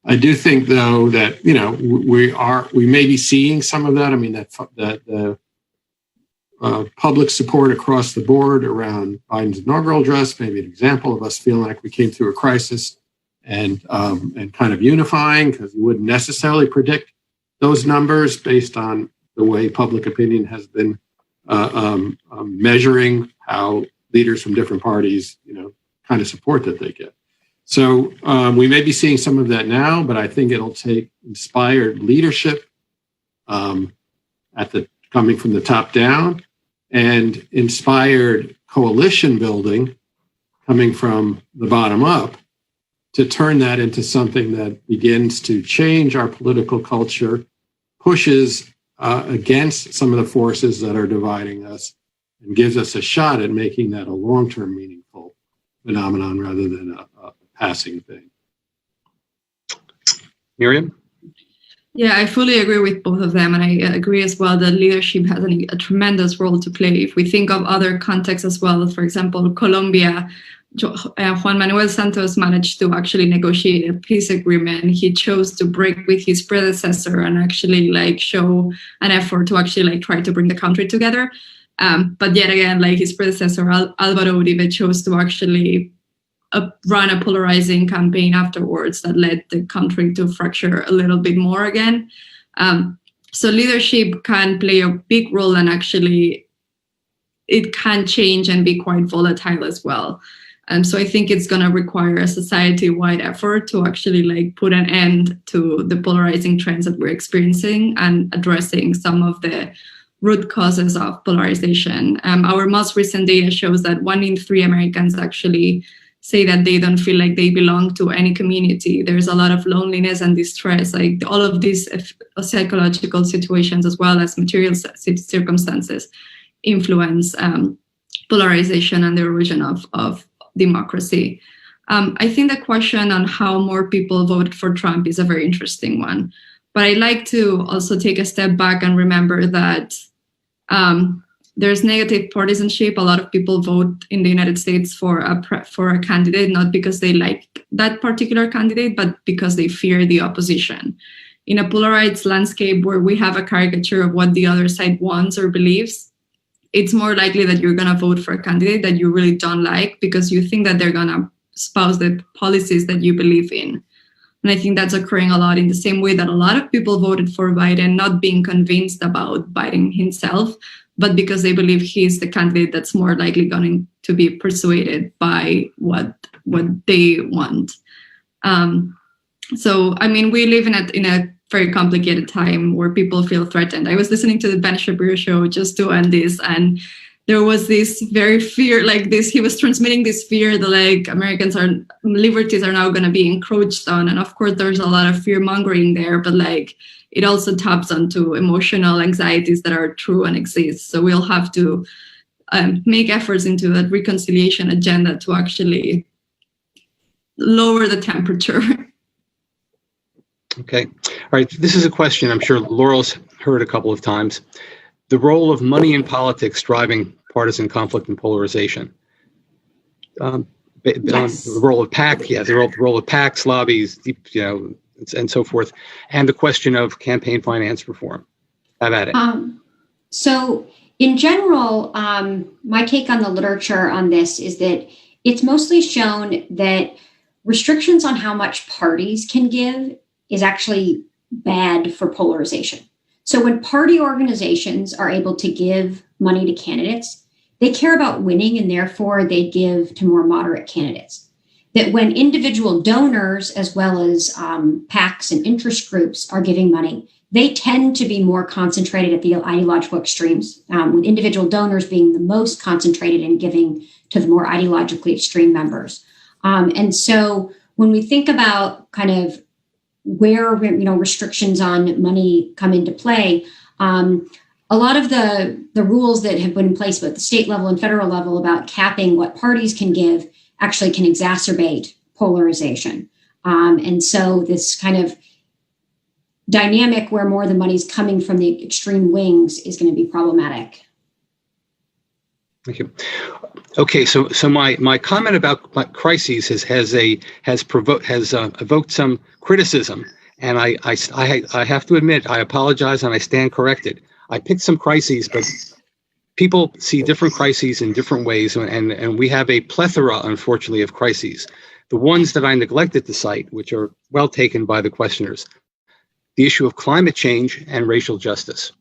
I do think, though, that we may be seeing some of that. I mean, that the public support across the board around Biden's inaugural address may be an example of us feeling like we came through a crisis and kind of unifying, because we wouldn't necessarily predict those numbers based on the way public opinion has been measuring how leaders from different parties, kind of support that they get. So we may be seeing some of that now, but I think it'll take inspired leadership coming from the top down, and inspired coalition building coming from the bottom up to turn that into something that begins to change our political culture, pushes against some of the forces that are dividing us, and gives us a shot at making that a long-term meaningful phenomenon rather than a passing thing. Miriam? Yeah, I fully agree with both of them. And I agree as well that leadership has a tremendous role to play. If we think of other contexts as well, for example, Colombia, Juan Manuel Santos managed to actually negotiate a peace agreement. He chose to break with his predecessor and actually show an effort to actually try to bring the country together. But yet again, his predecessor, Álvaro Uribe, chose to actually run a polarizing campaign afterwards that led the country to fracture a little bit more again. So leadership can play a big role, and actually it can change and be quite volatile as well. So I think it's going to require a society-wide effort to actually put an end to the polarizing trends that we're experiencing and addressing some of the root causes of polarization. Our most recent data shows that 1 in 3 Americans actually say that they don't feel like they belong to any community. There's a lot of loneliness and distress, like all of these psychological situations as well as material circumstances influence polarization and the erosion of democracy. I think the question on how more people voted for Trump is a very interesting one. But I like to also take a step back and remember that there's negative partisanship. A lot of people vote in the United States for a candidate, not because they like that particular candidate, but because they fear the opposition. In a polarized landscape where we have a caricature of what the other side wants or believes, it's more likely that you're going to vote for a candidate that you really don't like because you think that they're going to espouse the policies that you believe in. And I think that's occurring a lot in the same way that a lot of people voted for Biden, not being convinced about Biden himself, but because they believe he's the candidate that's more likely going to be persuaded by what they want. So, I mean, we live in a very complicated time where people feel threatened. I was listening to the Ben Shapiro show just to end this, and there was this very fear, like this, he was transmitting this fear that like liberties are now going to be encroached on. And of course, there's a lot of fear mongering there, but like it also taps onto emotional anxieties that are true and exist. So we'll have to make efforts into that reconciliation agenda to actually lower the temperature. Okay. All right. This is a question I'm sure Laurel's heard a couple of times. The role of money in politics driving partisan conflict and polarization. Yes. The role of PAC, the role of PACs, lobbies, and so forth, and the question of campaign finance reform. Have at it. So, in general, my take on the literature on this is that it's mostly shown that restrictions on how much parties can give is actually bad for polarization. So when party organizations are able to give money to candidates, they care about winning and therefore they give to more moderate candidates. That when individual donors, as well as PACs and interest groups are giving money, they tend to be more concentrated at the ideological extremes, with individual donors being the most concentrated in giving to the more ideologically extreme members. And so when we think about kind of where restrictions on money come into play, a lot of the rules that have been in place both at the state level and federal level about capping what parties can give actually can exacerbate polarization. And so this kind of dynamic where more of the money's coming from the extreme wings is going to be problematic. Thank you. Okay, so my comment about crises has evoked some criticism, and I have to admit I apologize and I stand corrected. I picked some crises, but people see different crises in different ways, and we have a plethora, unfortunately, of crises. The ones that I neglected to cite, which are well taken by the questioners, the issue of climate change and racial justice.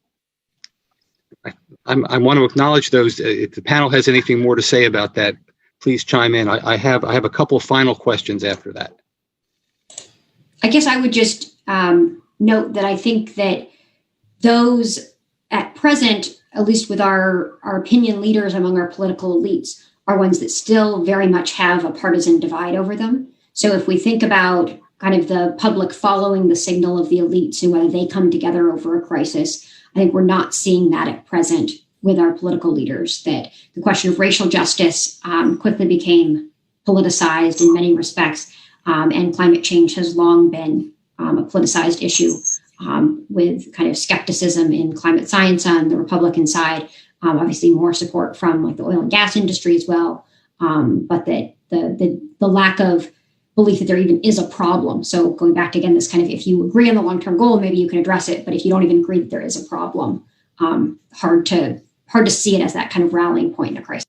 I want to acknowledge those. If the panel has anything more to say about that, please chime in. I have a couple of final questions after that. I guess I would just note that I think that those at present, at least with our opinion leaders among our political elites, are ones that still very much have a partisan divide over them. So if we think about kind of the public following the signal of the elites and whether they come together over a crisis, I think we're not seeing that at present with our political leaders, that the question of racial justice quickly became politicized in many respects, and climate change has long been a politicized issue, with kind of skepticism in climate science on the Republican side, obviously more support from like the oil and gas industry as well, but that the lack of belief that there even is a problem. So going back to, again, this kind of, if you agree on the long-term goal, maybe you can address it, but if you don't even agree that there is a problem, hard to see it as that kind of rallying point in a crisis.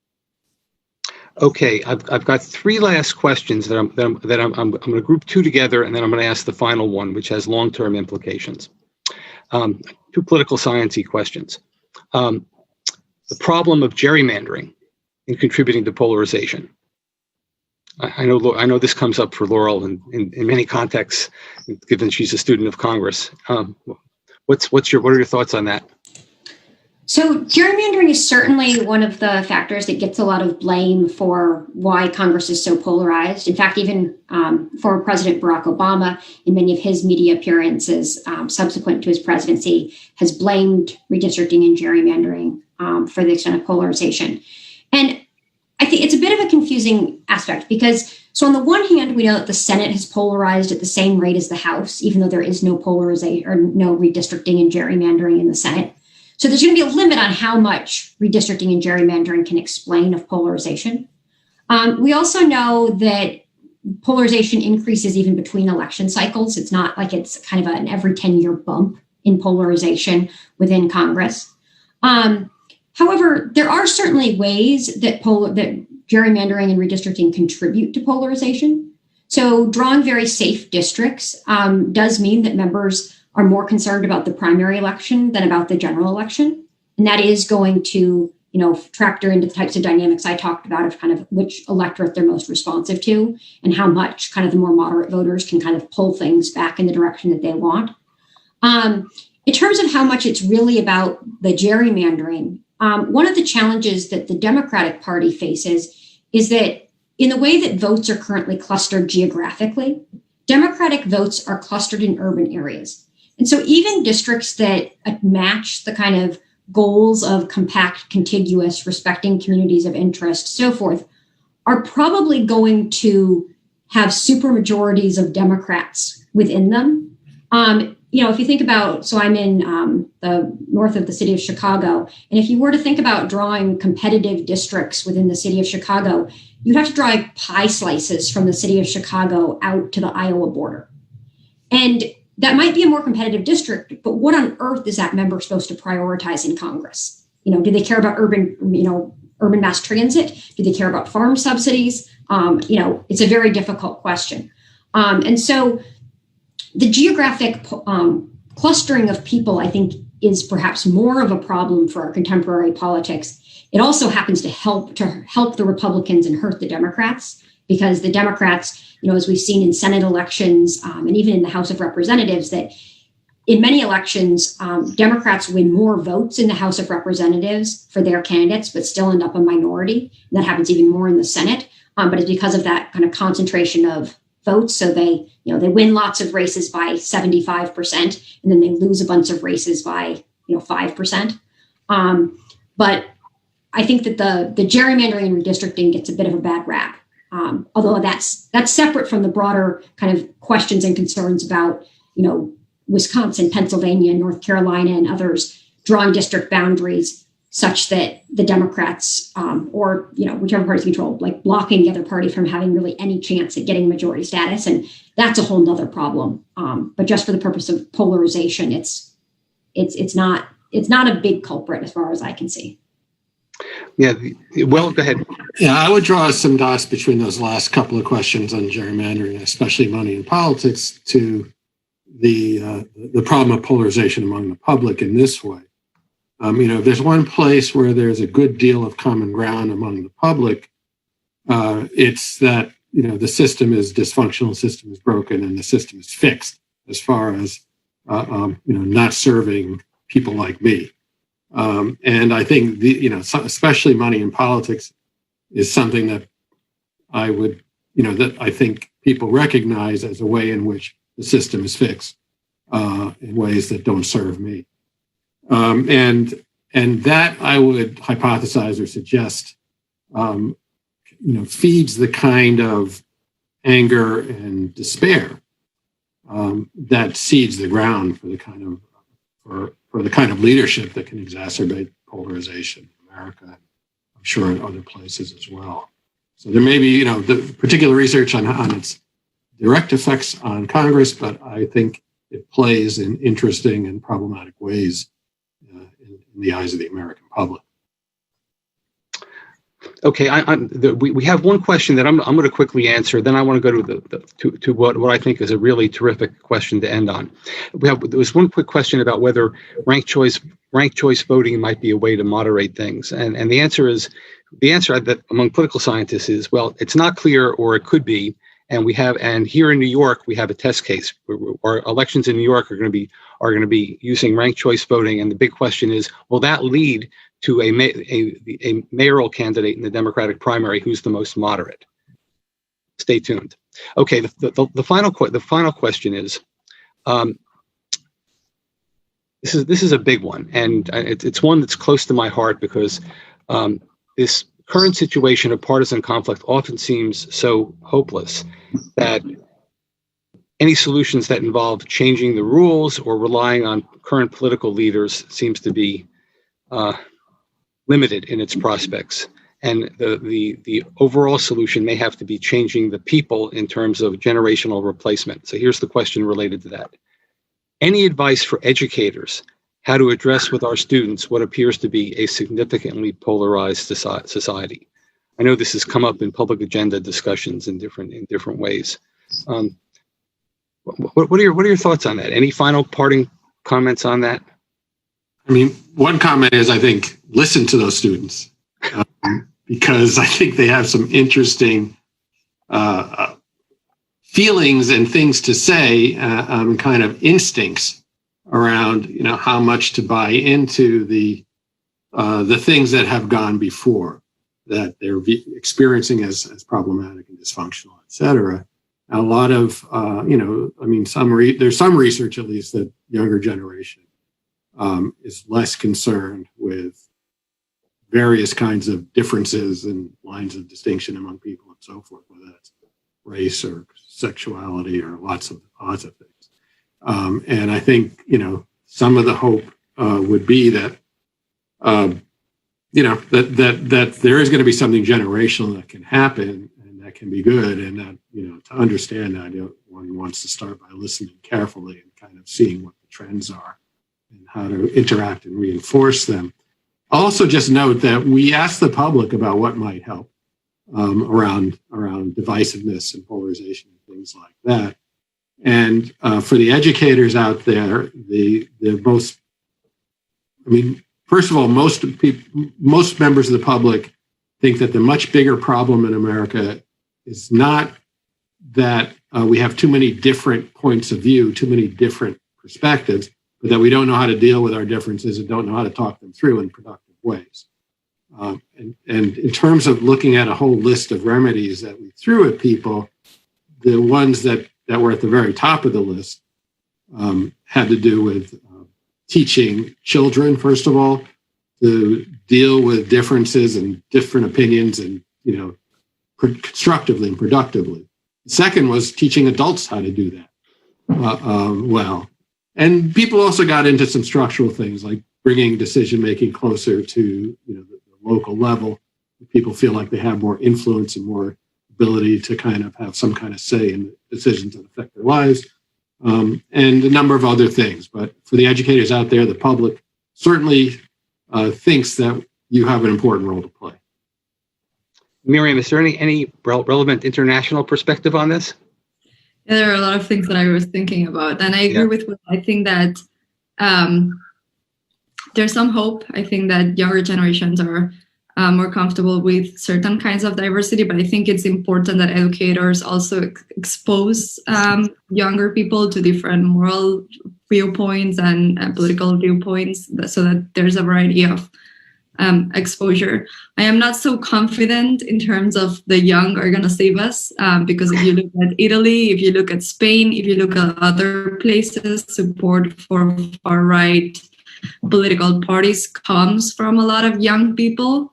Okay, I've got three last questions that I'm going to group two together, and then I'm going to ask the final one, which has long-term implications. Two political science-y questions. The problem of gerrymandering in contributing to polarization. I know this comes up for Laurel in many contexts, given she's a student of Congress. What are your thoughts on that? So gerrymandering is certainly one of the factors that gets a lot of blame for why Congress is so polarized. In fact, even former President Barack Obama, in many of his media appearances subsequent to his presidency, has blamed redistricting and gerrymandering for the extent of polarization. And I think it's a bit of a confusing aspect because, so on the one hand, we know that the Senate has polarized at the same rate as the House, even though there is no polarization or no redistricting and gerrymandering in the Senate. So there's going to be a limit on how much redistricting and gerrymandering can explain of polarization. We also know that polarization increases even between election cycles. It's not like it's kind of an every 10-year bump in polarization within Congress. However, there are certainly ways that gerrymandering and redistricting contribute to polarization. So drawing very safe districts does mean that members are more concerned about the primary election than about the general election. And that is going to, factor into the types of dynamics I talked about of kind of which electorate they're most responsive to and how much kind of the more moderate voters can kind of pull things back in the direction that they want. In terms of how much it's really about the gerrymandering, one of the challenges that the Democratic Party faces is that in the way that votes are currently clustered geographically, Democratic votes are clustered in urban areas. And so even districts that match the kind of goals of compact, contiguous, respecting communities of interest, so forth, are probably going to have supermajorities of Democrats within them. If you think about, so I'm in the north of the city of Chicago, and if you were to think about drawing competitive districts within the city of Chicago, you'd have to draw pie slices from the city of Chicago out to the Iowa border. And that might be a more competitive district, but what on earth is that member supposed to prioritize in Congress? Do they care about urban mass transit? Do they care about farm subsidies? It's a very difficult question. And so the geographic clustering of people, I think, is perhaps more of a problem for our contemporary politics. It also happens to help the Republicans and hurt the Democrats, because the Democrats, as we've seen in Senate elections and even in the House of Representatives, that in many elections, Democrats win more votes in the House of Representatives for their candidates, but still end up a minority. And that happens even more in the Senate. But it's because of that kind of concentration of votes. So they win lots of races by 75%, and then they lose a bunch of races by 5%. But I think that the gerrymandering and redistricting gets a bit of a bad rap. Although that's separate from the broader kind of questions and concerns about, Wisconsin, Pennsylvania, North Carolina, and others drawing district boundaries such that the Democrats or whichever party's controlled, like blocking the other party from having really any chance at getting majority status. And that's a whole nother problem. But just for the purpose of polarization, it's not a big culprit as far as I can see. Yeah, well, go ahead. Yeah, I would draw some dots between those last couple of questions on gerrymandering, especially money in politics, to the problem of polarization among the public in this way. If there's one place where there's a good deal of common ground among the public, it's that the system is dysfunctional, the system is broken, and the system is fixed as far as not serving people like me. And I think especially money in politics is something that I would, that I think people recognize as a way in which the system is fixed in ways that don't serve me. And that I would hypothesize or suggest, feeds the kind of anger and despair that seeds the ground for the kind of for the kind of leadership that can exacerbate polarization in America, and I'm sure in other places as well. So there may be, the particular research on its direct effects on Congress, but I think it plays in interesting and problematic ways in the eyes of the American public. Okay, we have one question that I'm going to quickly answer. Then I want to go to what I think is a really terrific question to end on. There was one quick question about whether ranked choice voting might be a way to moderate things, and the answer that among political scientists is, well, it's not clear, or it could be, And here in New York, we have a test case. Our elections in New York are going to be using ranked choice voting, and the big question is, will that lead to a mayoral candidate in the Democratic primary who's the most moderate? Stay tuned. Okay, the final question is, this is a big one, and it's one that's close to my heart because this current situation of partisan conflict often seems so hopeless that any solutions that involve changing the rules or relying on current political leaders seems to be limited in its prospects. And the overall solution may have to be changing the people in terms of generational replacement. So here's the question related to that. Any advice for educators how to address with our students what appears to be a significantly polarized society? I know this has come up in public agenda discussions in different ways. What are your thoughts on that? Any final parting comments on that? I mean, one comment is, I think, listen to those students because I think they have some interesting feelings and things to say, kind of instincts around, how much to buy into the things that have gone before, that they're experiencing as problematic and dysfunctional, et cetera. A lot of, there's some research, at least, that younger generation is less concerned with various kinds of differences and lines of distinction among people and so forth, whether that's race or sexuality or lots of things. And I think, some of the hope would be that, that there is going to be something generational that can happen and that can be good. And that, to understand that, one wants to start by listening carefully and kind of seeing what the trends are and how to interact and reinforce them. I'll also just note that we asked the public about what might help around divisiveness and polarization and things like that. And for the educators out there, first of all, most members of the public think that the much bigger problem in America is not that we have too many different points of view, too many different perspectives, but that we don't know how to deal with our differences and don't know how to talk them through in productive ways. And in terms of looking at a whole list of remedies that we threw at people, the ones that were at the very top of the list had to do with teaching children, first of all, to deal with differences and different opinions and, constructively and productively. The second was teaching adults how to do that well. And people also got into some structural things like bringing decision-making closer to, the local level. People feel like they have more influence and more ability to kind of have some kind of say in decisions that affect their lives, and a number of other things. But for the educators out there, the public certainly thinks that you have an important role to play. Miriam, is there any relevant international perspective on this? Yeah, there are a lot of things that I was thinking about, and I agree with Will. I think that there's some hope. I think that younger generations are more comfortable with certain kinds of diversity, but I think it's important that educators also expose younger people to different moral viewpoints and political viewpoints so that there's a variety of exposure. I am not so confident in terms of the young are going to save us because if you look at Italy, if you look at Spain, if you look at other places, support for far-right political parties comes from a lot of young people.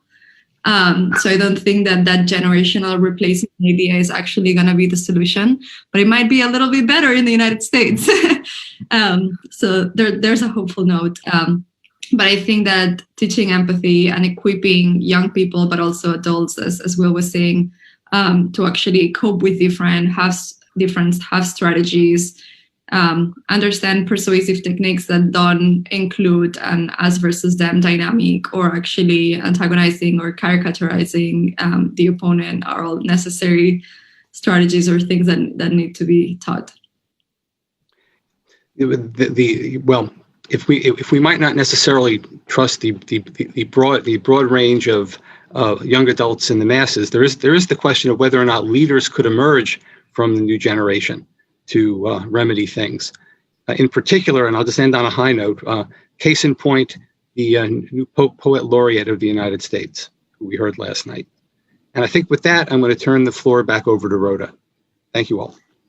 So I don't think that generational replacement idea is actually going to be the solution, but it might be a little bit better in the United States. So there's a hopeful note. But I think that teaching empathy and equipping young people, but also adults, as Will was saying, to actually cope with have strategies, understand persuasive techniques that don't include an us versus them dynamic or actually antagonizing or caricaturizing the opponent are all necessary strategies or things that need to be taught. If we might not necessarily trust the broad range of young adults in the masses, there is the question of whether or not leaders could emerge from the new generation to remedy things. In particular, and I'll just end on a high note, case in point, the new poet laureate of the United States, who we heard last night. And I think with that, I'm going to turn the floor back over to Rhoda. Thank you all.